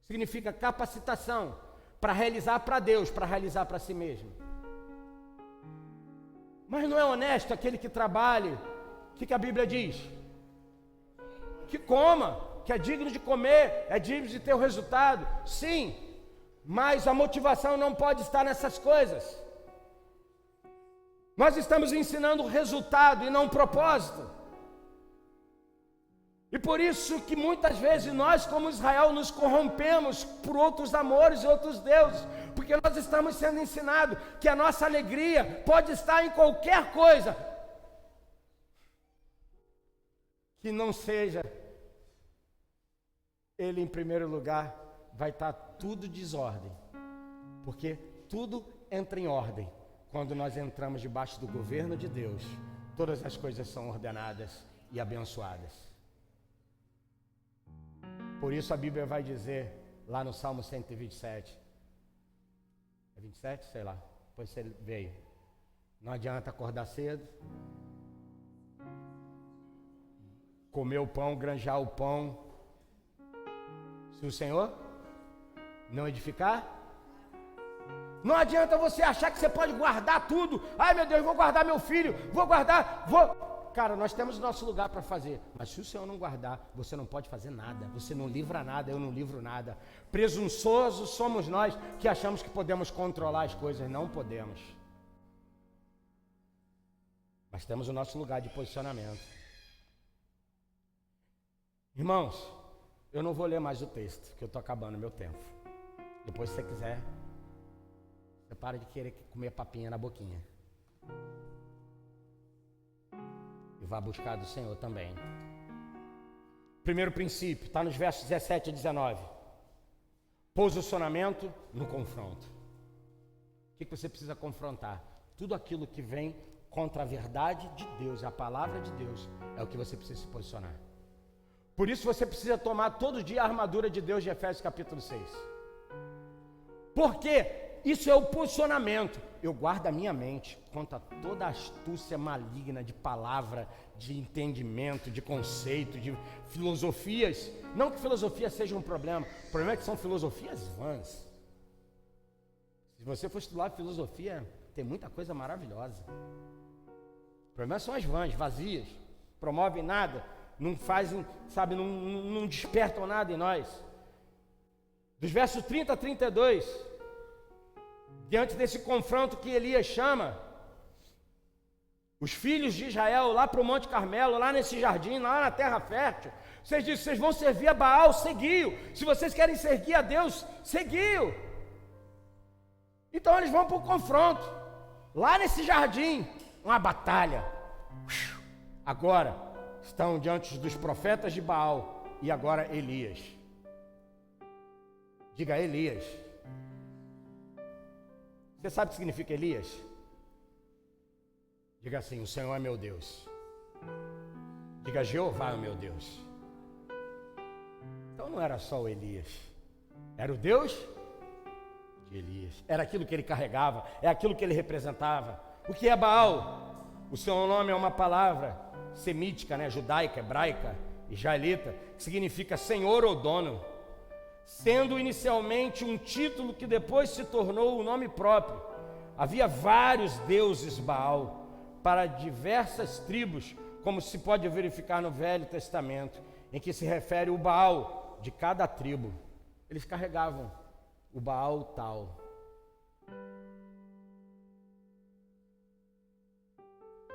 significa capacitação para realizar para Deus, para realizar para si mesmo. Mas não é honesto aquele que trabalhe. O que a Bíblia diz? Que coma, que é digno de comer, é digno de ter o resultado. Sim, mas a motivação não pode estar nessas coisas. Nós estamos ensinando o resultado e não o propósito. E por isso que muitas vezes nós, como Israel, nos corrompemos por outros amores e outros deuses, porque nós estamos sendo ensinados que a nossa alegria pode estar em qualquer coisa que não seja Ele em primeiro lugar. Vai estar tudo desordem, porque tudo entra em ordem quando nós entramos debaixo do governo de Deus. Todas as coisas são ordenadas e abençoadas. Por isso a Bíblia vai dizer lá no Salmo 127, é 27? Sei lá, depois você veio. Não adianta acordar cedo, comer o pão, granjar o pão, se o Senhor não edificar. Não adianta você achar que você pode guardar tudo. Ai meu Deus, vou guardar meu filho, Cara, nós temos nosso lugar para fazer, mas se o Senhor não guardar, você não pode fazer nada, você não livra nada, eu não livro nada. Presunçosos somos nós que achamos que podemos controlar as coisas, não podemos. mas temos o nosso lugar de posicionamento. Irmãos, eu não vou ler mais o texto, porque eu estou acabando meu tempo. Depois, se você quiser, você para de querer comer papinha na boquinha. E vá buscar do Senhor também. Primeiro princípio, está nos versos 17 a 19. Posicionamento no confronto. O que você precisa confrontar? Tudo aquilo que vem contra a verdade de Deus, a palavra de Deus, é o que você precisa se posicionar. Por isso você precisa tomar todo dia a armadura de Deus de Efésios capítulo 6. Por quê? Isso é o posicionamento. Eu guardo a minha mente contra toda a astúcia maligna de palavra, de entendimento, de conceito, de filosofias. Não que filosofia seja um problema, o problema é que são filosofias vãs. Se você for estudar filosofia, tem muita coisa maravilhosa. O problema são as vãs, vazias, promovem nada, não fazem, sabe, não despertam nada em nós. Dos versos 30 a 32, diante desse confronto que Elias chama os filhos de Israel lá para o Monte Carmelo, lá nesse jardim, lá na terra fértil, vocês dizem, vocês vão servir a Baal, seguiu. Se vocês querem servir a Deus, seguiu. Então eles vão para o confronto, lá nesse jardim, uma batalha. Agora estão diante dos profetas de Baal e agora Elias. Diga Elias. Você sabe o que significa Elias? Diga assim, o Senhor é meu Deus. Diga, Jeová é o meu Deus. Então não era só o Elias, era o Deus de Elias. Era aquilo que ele carregava, é aquilo que ele representava. O que é Baal? O seu nome é uma palavra semítica, né? Judaica, hebraica, israelita, que significa senhor ou dono, sendo inicialmente um título que depois se tornou o nome próprio. Havia vários deuses Baal para diversas tribos, como se pode verificar no Velho Testamento, em que se refere o Baal de cada tribo. Eles carregavam o Baal tal.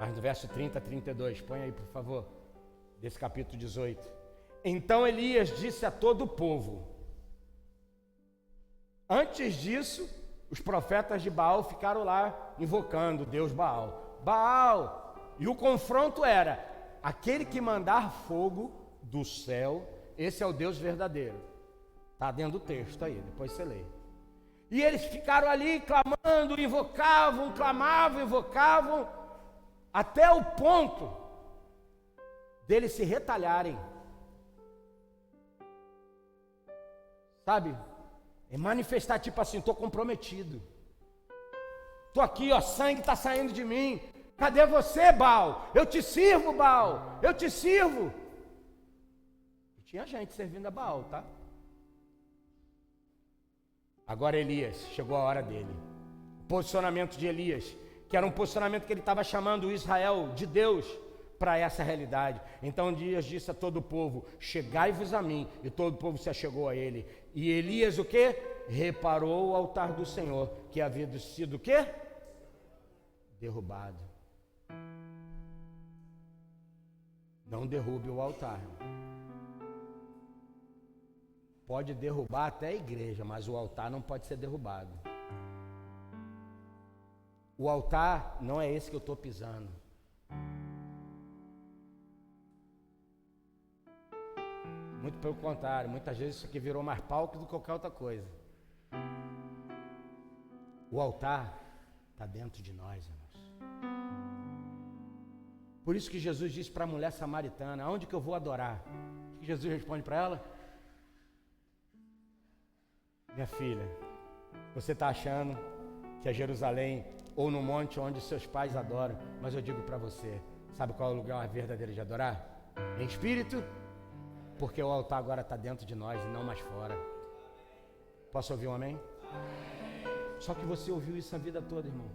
Mas no verso 30 a 32, põe aí por favor, desse capítulo 18. Então Elias disse a todo o povo. Antes disso, os profetas de Baal ficaram lá invocando Deus Baal. Baal! E o confronto era, aquele que mandar fogo do céu, esse é o Deus verdadeiro. Está dentro do texto aí, depois você lê. E eles ficaram ali clamando, invocavam, clamavam, invocavam, até o ponto deles se retalharem. Sabe? É manifestar tipo assim, estou comprometido. Estou aqui, ó, sangue está saindo de mim. Cadê você, Baal? Eu te sirvo, Baal. Eu te sirvo. E tinha gente servindo a Baal, tá? Agora Elias, chegou a hora dele. O posicionamento de Elias, que era um posicionamento que ele estava chamando o Israel de Deus para essa realidade. Então Elias disse a todo o povo, chegai-vos a mim. E todo o povo se achegou a ele. E Elias o quê? Reparou o altar do Senhor, que havia sido o quê? Derrubado. Não derrube o altar. Pode derrubar até a igreja, mas o altar não pode ser derrubado. O altar não é esse que eu estou pisando. Muito pelo contrário, muitas vezes isso aqui virou mais palco do que qualquer outra coisa. O altar está dentro de nós, irmãos. Por isso que Jesus disse para a mulher samaritana, aonde que eu vou adorar? O que Jesus responde para ela? Minha filha, você está achando que é Jerusalém ou no monte onde seus pais adoram, mas eu digo para você, sabe qual é o lugar verdadeiro de adorar? Em espírito, porque o altar agora está dentro de nós e não mais fora. Posso ouvir um amém? Só que você ouviu isso a vida toda, irmão.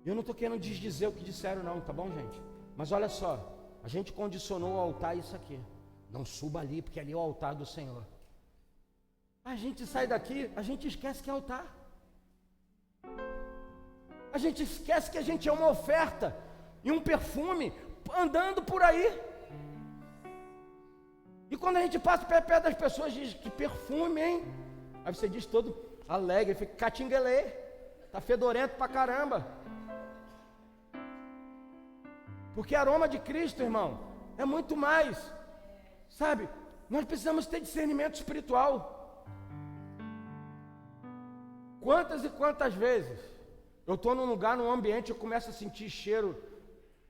Eu não estou querendo desdizer o que disseram não, tá bom, gente? Mas olha só, a gente condicionou o altar a isso aqui. Não suba ali, porque ali é o altar do Senhor. A gente sai daqui, a gente esquece que é altar. A gente esquece que a gente é uma oferta e um perfume andando por aí. E quando a gente passa perto das pessoas, diz que perfume, hein? Aí você diz todo alegre, fica catinguelê, tá fedorento pra caramba. Porque aroma de Cristo, irmão, é muito mais, sabe? Nós precisamos ter discernimento espiritual. Quantas e quantas vezes eu estou num lugar, num ambiente, eu começo a sentir cheiro,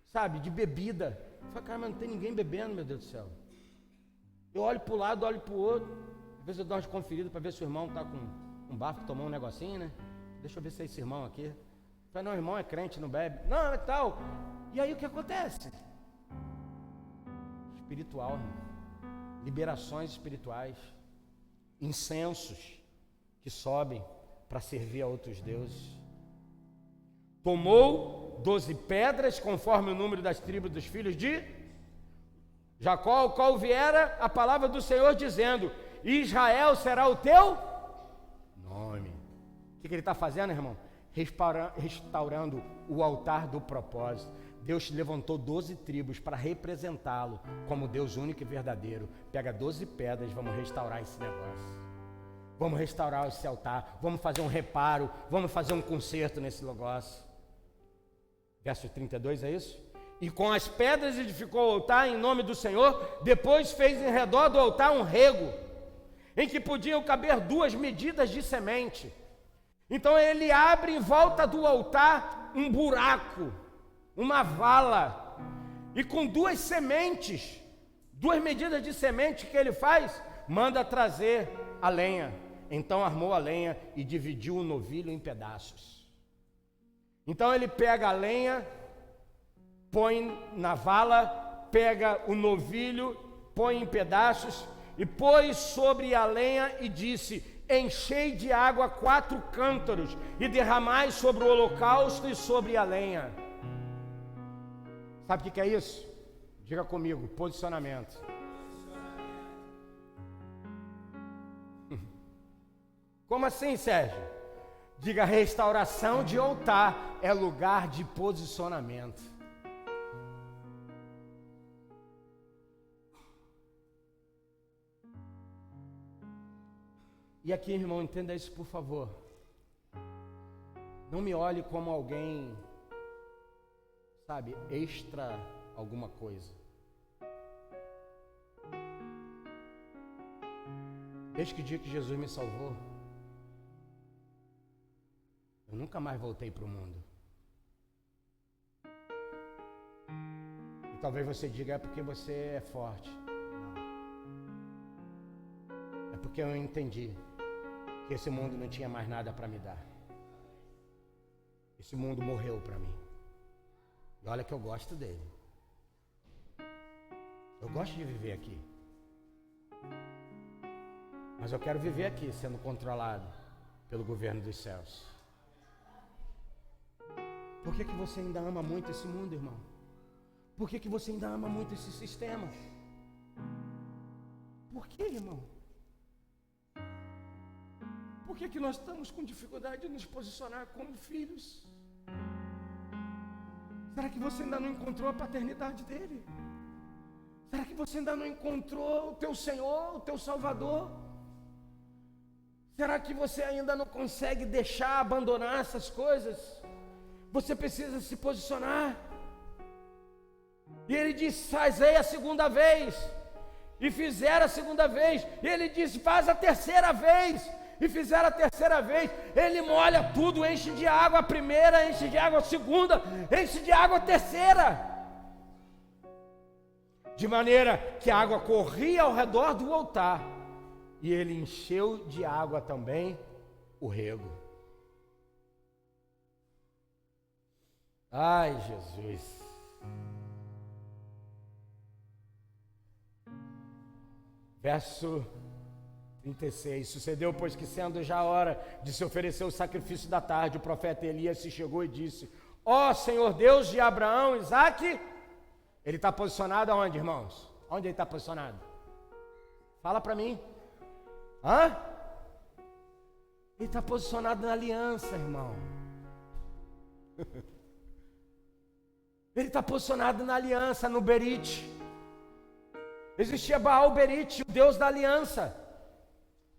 sabe, de bebida. Eu falo, cara, mas não tem ninguém bebendo, meu Deus do céu. Eu olho para o lado, olho para o outro. Às vezes eu dou umas conferidas para ver se o irmão está com um bafo, tomou um negocinho, né? Deixa eu ver se é esse irmão aqui. Eu falo, não, irmão é crente, não bebe. Não, é tal. E aí o que acontece? Espiritual, irmão. Liberações espirituais, incensos que sobem para servir a outros deuses. Tomou 12 pedras, conforme o número das tribos dos filhos de Jacó, ao qual viera a palavra do Senhor dizendo: Israel será o teu nome. O que ele está fazendo, irmão? Restaurando o altar do propósito. Deus levantou 12 tribos para representá-lo como Deus único e verdadeiro. Pega 12 pedras, vamos restaurar esse negócio. Vamos restaurar esse altar, vamos fazer um reparo, vamos fazer um conserto nesse negócio. Verso 32, é isso? E com as pedras edificou o altar em nome do Senhor, depois fez em redor do altar um rego, em que podiam caber 2 medidas de semente. Então ele abre em volta do altar um buraco, uma vala, e com 2 sementes, 2 medidas de semente que ele faz, manda trazer a lenha. Então armou a lenha e dividiu o novilho em pedaços. Então ele pega a lenha, põe na vala, pega o novilho, põe em pedaços e pôs sobre a lenha e disse: enchei de água 4 cântaros e derramai sobre o holocausto e sobre a lenha. Sabe o que é isso? Diga comigo, posicionamento. Como assim, Sérgio? Diga, restauração de altar é lugar de posicionamento. E aqui, irmão, entenda isso, por favor. Não me olhe como alguém, sabe, extra alguma coisa. Desde que o dia que Jesus me salvou, eu nunca mais voltei para o mundo. E talvez você diga, é porque você é forte. Não. É porque eu entendi que esse mundo não tinha mais nada para me dar. Esse mundo morreu para mim. E olha que eu gosto dele. Eu gosto de viver aqui. Mas eu quero viver aqui sendo controlado pelo governo dos céus. Por que você ainda ama muito esse mundo, irmão? Por que você ainda ama muito esse sistema? Por que, irmão? Por que nós estamos com dificuldade de nos posicionar como filhos? Será que você ainda não encontrou a paternidade dele? Será que você ainda não encontrou o teu Senhor, o teu Salvador? Será que você ainda não consegue deixar, abandonar essas coisas? Você precisa se posicionar. E ele disse, fazei a segunda vez. E fizeram a segunda vez. E ele disse, faz a terceira vez. E fizeram a terceira vez. Ele molha tudo, enche de água a primeira, enche de água a segunda, enche de água a terceira. De maneira que a água corria ao redor do altar. E ele encheu de água também o rego. Ai, Jesus. Verso 36. Sucedeu, pois, que sendo já a hora de se oferecer o sacrifício da tarde, o profeta Elias se chegou e disse: ó Senhor Deus de Abraão, Isaque. Ele está posicionado aonde, irmãos? Onde ele está posicionado? Fala para mim. Hã? Ele está posicionado na aliança, irmão. Ele está posicionado na aliança, no Berite. Existia Baal Berite, o Deus da aliança.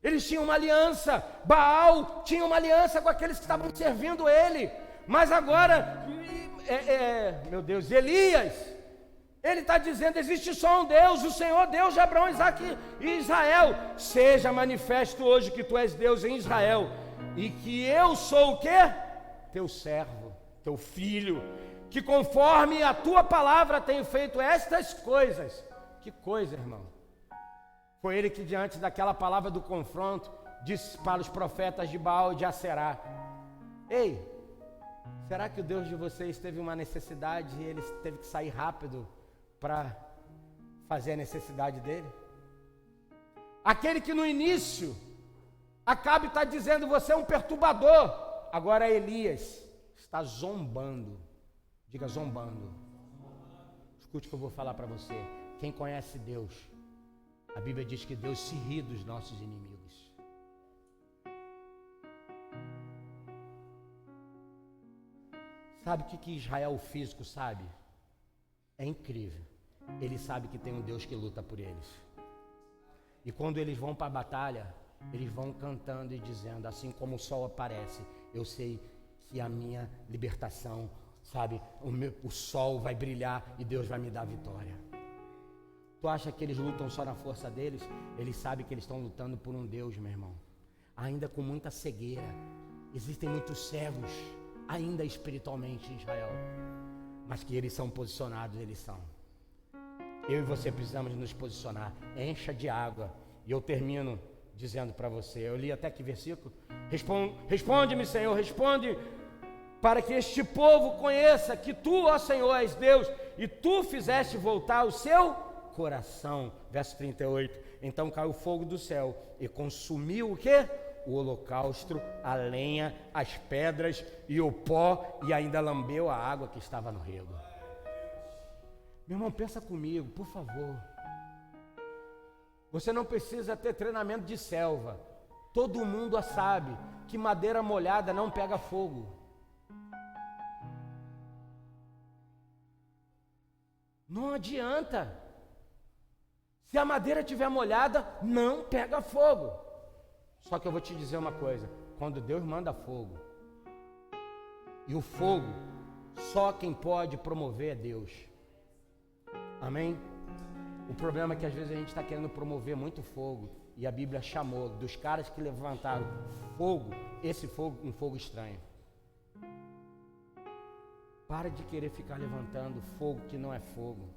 Eles tinham uma aliança. Baal tinha uma aliança com aqueles que estavam servindo ele. Mas agora, meu Deus, Elias, ele está dizendo: existe só um Deus, o Senhor Deus de Abraão, Isaque e Israel. Seja manifesto hoje que tu és Deus em Israel, e que eu sou o quê? Teu servo, teu filho, que conforme a tua palavra tenho feito estas coisas. Que coisa, irmão. Foi ele que, diante daquela palavra do confronto, disse para os profetas de Baal e de Aserá: ei, será que o Deus de vocês teve uma necessidade e ele teve que sair rápido para fazer a necessidade dele? Aquele que no início Acabe está dizendo: você é um perturbador. Agora Elias está zombando. Diga: zombando. Escute o que eu vou falar para você. Quem conhece Deus, a Bíblia diz que Deus se ri dos nossos inimigos. Sabe o que Israel físico sabe? É incrível. Ele sabe que tem um Deus que luta por eles. E quando eles vão para a batalha, eles vão cantando e dizendo: assim como o sol aparece, eu sei que a minha libertação, sabe, o sol vai brilhar e Deus vai me dar vitória. Tu acha que eles lutam só na força deles? Eles sabem que eles estão lutando por um Deus, meu irmão, ainda com muita cegueira. Existem muitos cegos ainda espiritualmente em Israel, mas que eles são posicionados, eles são. Eu e você precisamos nos posicionar. Encha de água. E eu termino dizendo para você, eu li até que versículo? Responde-me, Senhor, responde, para que este povo conheça que tu, ó Senhor, és Deus, e tu fizeste voltar o seu coração. Verso 38. Então caiu fogo do céu e consumiu o quê? O holocausto, a lenha, as pedras e o pó, e ainda lambeu a água que estava no rego. Meu irmão, pensa comigo, por favor. Você não precisa ter treinamento de selva. Todo mundo sabe que madeira molhada não pega fogo. Não adianta. Se a madeira estiver molhada, não pega fogo. Só que eu vou te dizer uma coisa: quando Deus manda fogo, e o fogo, só quem pode promover é Deus. Amém? O problema é que às vezes a gente está querendo promover muito fogo, e a Bíblia chamou dos caras que levantaram fogo, esse fogo, um fogo estranho. Para de querer ficar levantando fogo que não é fogo.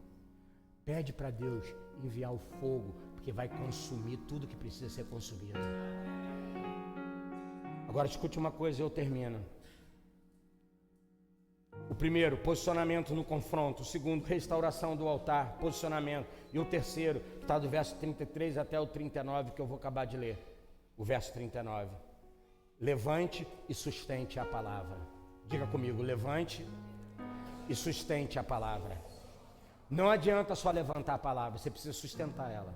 Pede para Deus enviar o fogo, porque vai consumir tudo que precisa ser consumido. Agora escute uma coisa e eu termino. O primeiro, posicionamento no confronto. O segundo, restauração do altar, posicionamento. E o terceiro, que está do verso 33 até o 39, que eu vou acabar de ler. O verso 39. Levante e sustente a palavra. Diga comigo: levante e sustente a palavra. Não adianta só levantar a palavra, você precisa sustentar ela.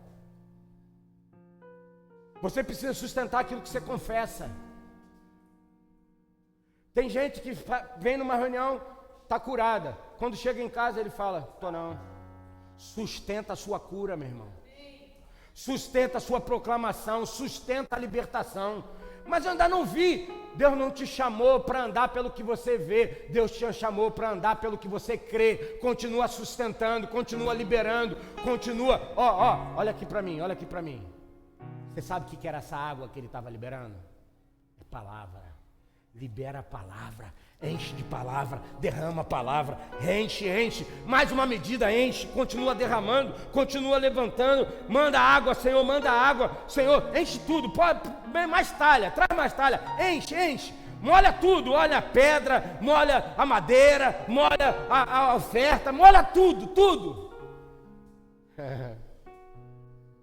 Você precisa sustentar aquilo que você confessa. Tem gente que vem numa reunião, está curada. Quando chega em casa ele fala: tô não. Sustenta a sua cura, meu irmão. Sustenta a sua proclamação, sustenta a libertação. Mas eu ainda não vi. Deus não te chamou para andar pelo que você vê. Deus te chamou para andar pelo que você crê. Continua sustentando, continua liberando, continua. Olha aqui para mim, olha aqui para mim. Você sabe o que era essa água que ele estava liberando? É palavra. Libera a palavra, enche de palavra, derrama a palavra, enche, mais uma medida, enche, continua derramando, continua levantando, manda água, Senhor, enche tudo, pode, mais talha, traz mais talha, enche, molha tudo, olha a pedra, molha a madeira, molha a oferta, molha tudo.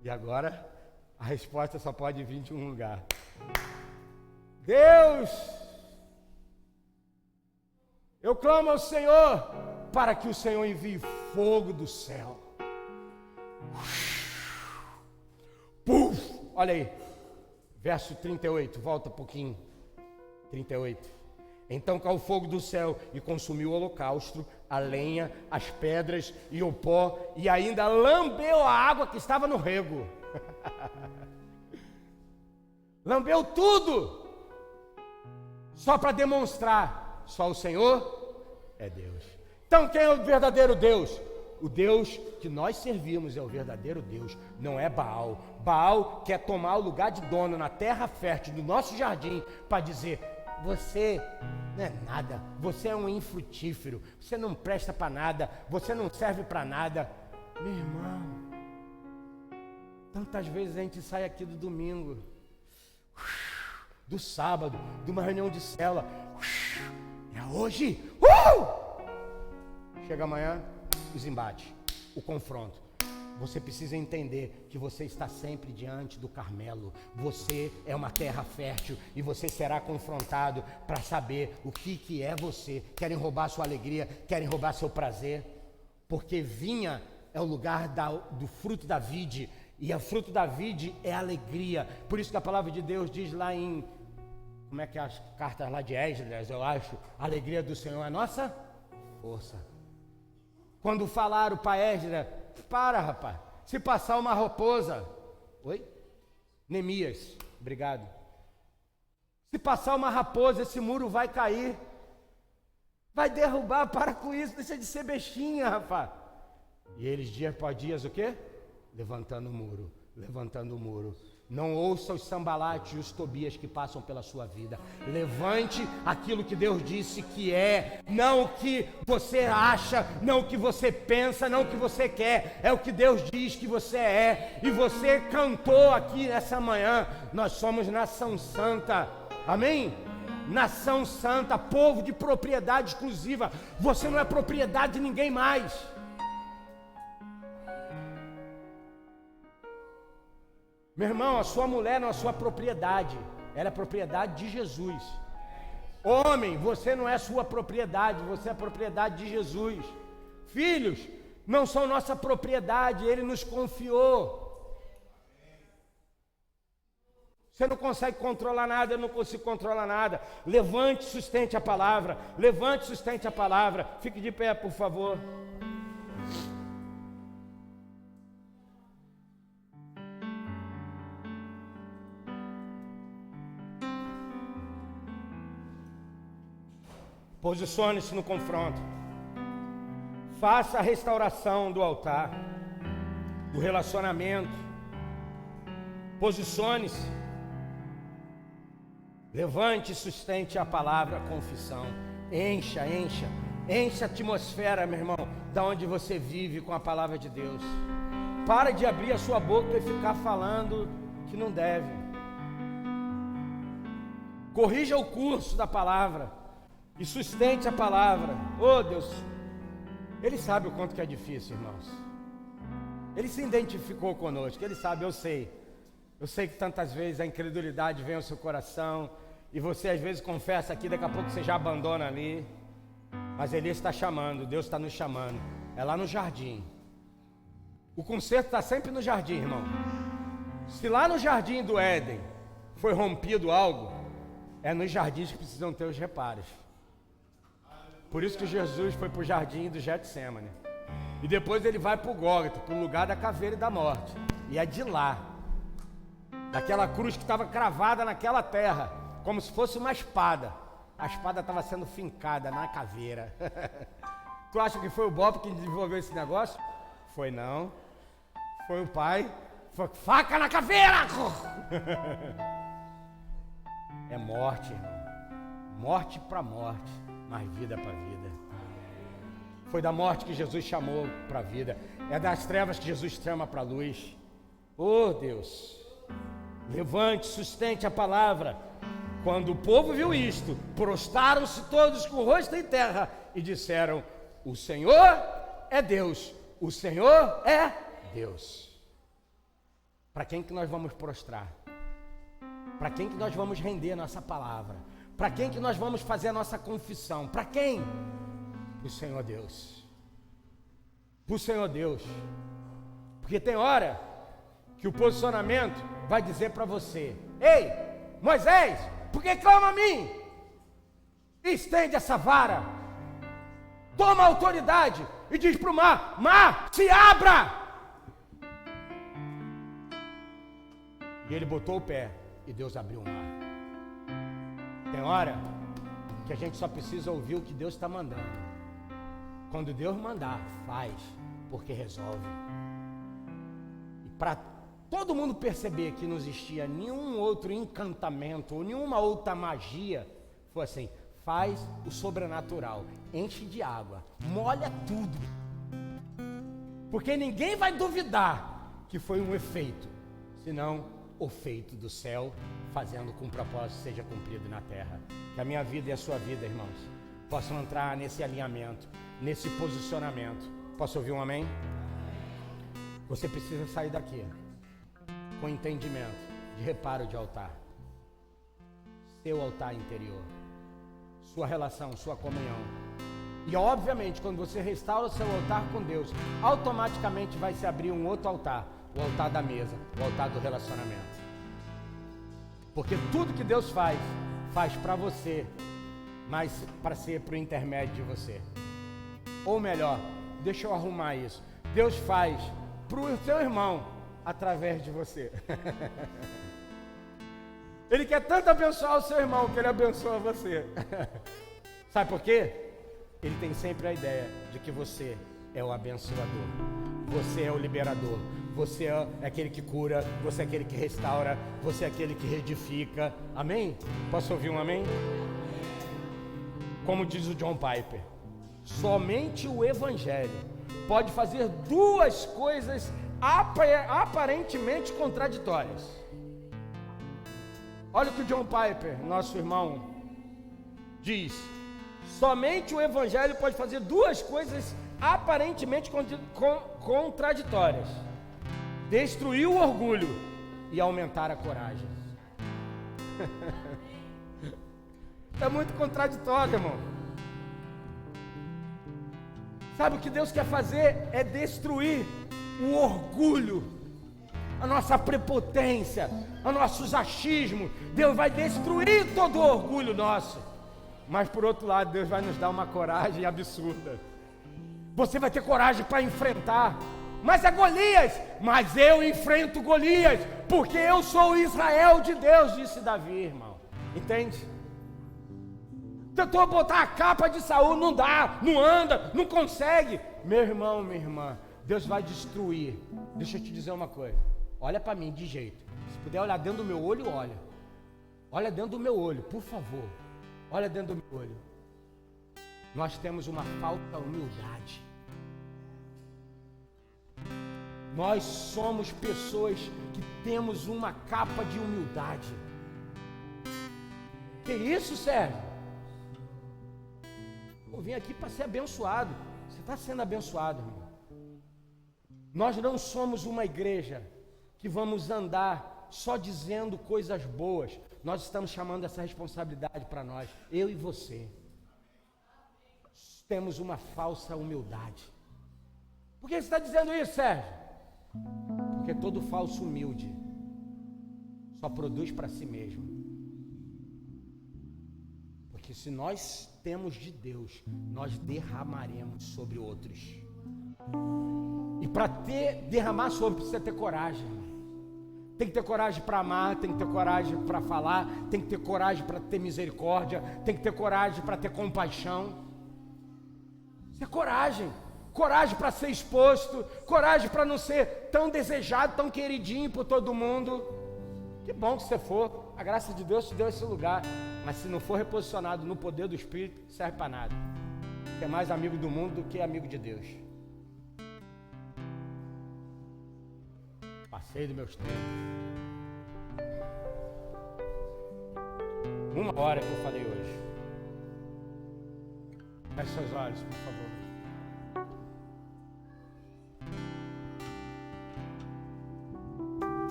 E agora, a resposta só pode vir de um lugar. Deus, eu clamo ao Senhor para que o Senhor envie fogo do céu. Olha aí, verso 38, volta um pouquinho. 38. Então caiu o fogo do céu e consumiu o holocausto, a lenha, as pedras e o pó, e ainda lambeu a água que estava no rego. Lambeu tudo, só para demonstrar, só o Senhor é Deus. Então quem é o verdadeiro Deus? O Deus que nós servimos é o verdadeiro Deus, não é Baal. Baal quer tomar o lugar de dono na terra fértil do nosso jardim para dizer: você não é nada, você é um infrutífero, você não presta para nada, você não serve para nada. Meu irmão, tantas vezes a gente sai aqui do domingo, do sábado, de uma reunião de célula, é hoje, chega amanhã, os embates, o confronto. Você precisa entender que você está sempre diante do Carmelo. Você é uma terra fértil e você será confrontado para saber o que é você. Querem roubar sua alegria, querem roubar seu prazer, porque vinha é o lugar do fruto da vide, e o fruto da vide é alegria. Por isso que a palavra de Deus diz lá em, como é que é as cartas lá de Esdras, eu acho, a alegria do Senhor é a nossa força. Quando falaram para Esdras, para, rapaz, se passar uma raposa, oi? Neemias, obrigado. Se passar uma raposa, esse muro vai cair, vai derrubar, para com isso, deixa de ser bestinha, rapaz. E eles dia após dia, o quê? Levantando o muro, levantando o muro. Não ouça os Sambalates e os Tobias que passam pela sua vida. Levante aquilo que Deus disse que é, não o que você acha, não o que você pensa, não o que você quer. É o que Deus diz que você é. E você cantou aqui nessa manhã, nós somos nação santa. Amém? Nação santa, povo de propriedade exclusiva. Você não é propriedade de ninguém mais. Meu irmão, a sua mulher não é a sua propriedade, ela é propriedade de Jesus. Homem, você não é sua propriedade, você é a propriedade de Jesus. Filhos não são nossa propriedade, Ele nos confiou. Você não consegue controlar nada, eu não consigo controlar nada. Levante e sustente a palavra, levante e sustente a palavra. Fique de pé, por favor. Posicione-se no confronto. Faça a restauração do altar, do relacionamento. Posicione-se. Levante e sustente a palavra, a confissão. Encha a atmosfera, meu irmão, da onde você vive com a palavra de Deus. Para de abrir a sua boca e ficar falando que não deve. Corrija o curso da palavra e sustente a palavra. Oh Deus, Ele sabe o quanto que é difícil, irmãos. Ele se identificou conosco, Ele sabe, eu sei que tantas vezes a incredulidade vem ao seu coração, e você às vezes confessa aqui, daqui a pouco você já abandona ali, mas Ele está chamando, Deus está nos chamando, é lá no jardim. O conserto está sempre no jardim, irmão. Se lá no jardim do Éden foi rompido algo, é nos jardins que precisam ter os reparos. Por isso que Jesus foi para o jardim do Getsemane. E depois ele vai para o Gólgota, para o lugar da caveira e da morte. E é de lá, daquela cruz que estava cravada naquela terra, como se fosse uma espada. A espada estava sendo fincada na caveira. Tu acha que foi o Bob que desenvolveu esse negócio? Foi não. Foi o pai. Foi faca na caveira! É morte, irmão. Morte para morte. Mais vida para vida. Foi da morte que Jesus chamou para a vida. É das trevas que Jesus chama para a luz. Oh Deus, levante, sustente a palavra. Quando o povo viu isto, prostraram-se todos com o rosto em terra e disseram: o Senhor é Deus, o Senhor é Deus. Para quem que nós vamos prostrar? Para quem que nós vamos render a nossa palavra? Para quem que nós vamos fazer a nossa confissão? Para quem? Para o Senhor Deus. Para o Senhor Deus. Porque tem hora que o posicionamento vai dizer para você: ei, Moisés, por que clama a mim? estende essa vara, toma a autoridade e diz para o mar: mar, se abra! E ele botou o pé e Deus abriu o mar. Tem hora que a gente só precisa ouvir o que Deus está mandando. Quando Deus mandar, faz, porque resolve. E para todo mundo perceber que não existia nenhum outro encantamento ou nenhuma outra magia, foi assim: faz o sobrenatural, enche de água, molha tudo, porque ninguém vai duvidar que foi um efeito, senão o feito do céu, fazendo com que o propósito seja cumprido na terra. Que a minha vida e a sua vida, irmãos, possam entrar nesse alinhamento, nesse posicionamento. Posso ouvir um amém? Você precisa sair daqui com entendimento de reparo de altar, seu altar interior, sua relação, sua comunhão. E obviamente, quando você restaura o seu altar com Deus, automaticamente vai se abrir um outro altar, o altar da mesa, o altar do relacionamento. Porque tudo que Deus faz para você, mas para ser para o intermédio de você. Ou melhor, deixa eu arrumar isso. Deus faz para o seu irmão através de você. Ele quer tanto abençoar o seu irmão que ele abençoa você. Sabe por quê? Ele tem sempre a ideia de que você é o abençoador, você é o liberador, você é aquele que cura, você é aquele que restaura, você é aquele que reedifica. Amém? Posso ouvir um amém? Como diz o John Piper, somente o Evangelho pode fazer duas coisas aparentemente contraditórias. Olha o que o John Piper, nosso irmão, diz: somente o Evangelho pode fazer duas coisas aparentemente contraditórias: destruir o orgulho e aumentar a coragem. É muito contraditório, irmão. Sabe o que Deus quer fazer? É destruir o orgulho, a nossa prepotência, os nossos achismos. Deus vai destruir todo o orgulho nosso. Mas por outro lado, Deus vai nos dar uma coragem absurda. Você vai ter coragem para enfrentar. Mas é Golias. Mas eu enfrento Golias, porque eu sou o Israel de Deus, disse Davi, irmão. Entende? Tentou botar a capa de Saul, não dá, não anda, não consegue. Meu irmão, minha irmã, Deus vai destruir. Deixa eu te dizer uma coisa. Olha para mim de jeito. Se puder olhar dentro do meu olho, olha. Olha dentro do meu olho, por favor. Olha dentro do meu olho. Nós temos uma falta de humildade. Nós somos pessoas que temos uma capa de humildade. Que isso, Sérgio? Eu vim aqui para ser abençoado. Você está sendo abençoado, irmão. Nós não somos uma igreja que vamos andar só dizendo coisas boas. Nós estamos chamando essa responsabilidade para nós, eu e você. Temos uma falsa humildade. Por que você está dizendo isso, Sérgio? Porque todo falso humilde só produz para si mesmo. Porque se nós temos de Deus, nós derramaremos sobre outros. E para derramar sobre, precisa ter coragem. Tem que ter coragem para amar, tem que ter coragem para falar, tem que ter coragem para ter misericórdia, tem que ter coragem para ter compaixão. Isso é coragem. Coragem para ser exposto, coragem para não ser tão desejado, tão queridinho por todo mundo. Que bom que você for, a graça de Deus te deu esse lugar. Mas se não for reposicionado no poder do Espírito, não serve para nada. Você é mais amigo do mundo do que amigo de Deus. Passei dos meus tempos. 1 hora que eu falei hoje. Feche seus olhos, por favor.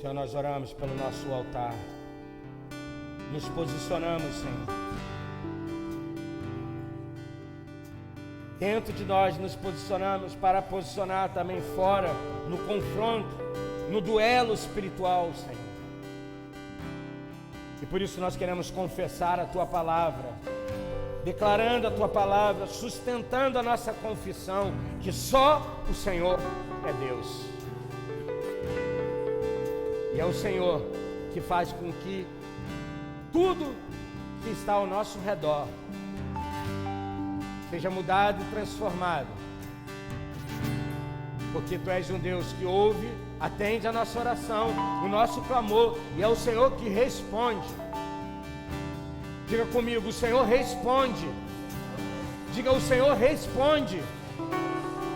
Senhor, nós oramos pelo nosso altar. Nos posicionamos, Senhor. dentro de nós nos posicionamos para posicionar também fora, no confronto, no duelo espiritual, Senhor. E por isso nós queremos confessar a Tua palavra, declarando a Tua palavra, sustentando a nossa confissão, que só o Senhor é Deus. E é o Senhor que faz com que tudo que está ao nosso redor seja mudado e transformado, porque Tu és um Deus que ouve, atende a nossa oração, o nosso clamor, e é o Senhor que responde. Diga comigo, o Senhor responde. Diga, o Senhor responde.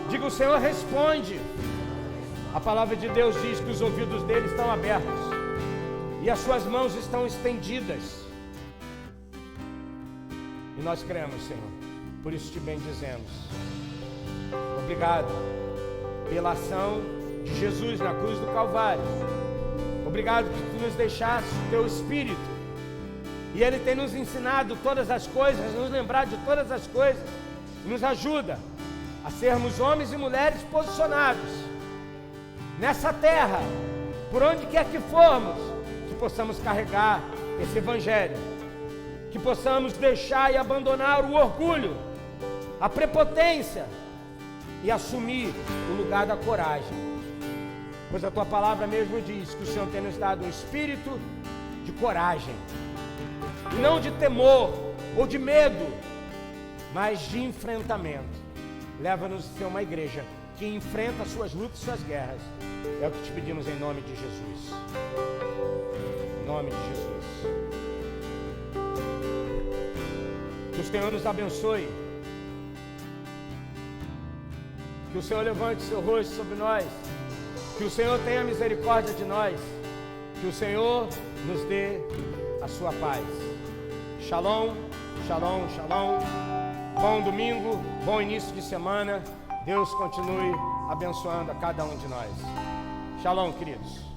Diga, o Senhor responde. A palavra de Deus diz que os ouvidos dele estão abertos e as suas mãos estão estendidas. E nós cremos, Senhor. Por isso te bendizemos. Obrigado pela ação de Jesus na cruz do Calvário. Obrigado que Tu nos deixaste o Teu Espírito. E Ele tem nos ensinado todas as coisas, nos lembrar de todas as coisas. E nos ajuda a sermos homens e mulheres posicionados nessa terra, por onde quer que formos, que possamos carregar esse Evangelho, que possamos deixar e abandonar o orgulho, a prepotência e assumir o lugar da coragem, pois a Tua palavra mesmo diz que o Senhor tem nos dado um espírito de coragem, e não de temor ou de medo, mas de enfrentamento. Leva-nos a ser uma igreja que enfrenta as suas lutas e suas guerras. É o que te pedimos em nome de Jesus. Em nome de Jesus. Que o Senhor nos abençoe. Que o Senhor levante seu rosto sobre nós. Que o Senhor tenha misericórdia de nós. Que o Senhor nos dê a sua paz. Shalom, shalom, shalom. Bom domingo, bom início de semana. Deus continue abençoando a cada um de nós. Shalom, queridos.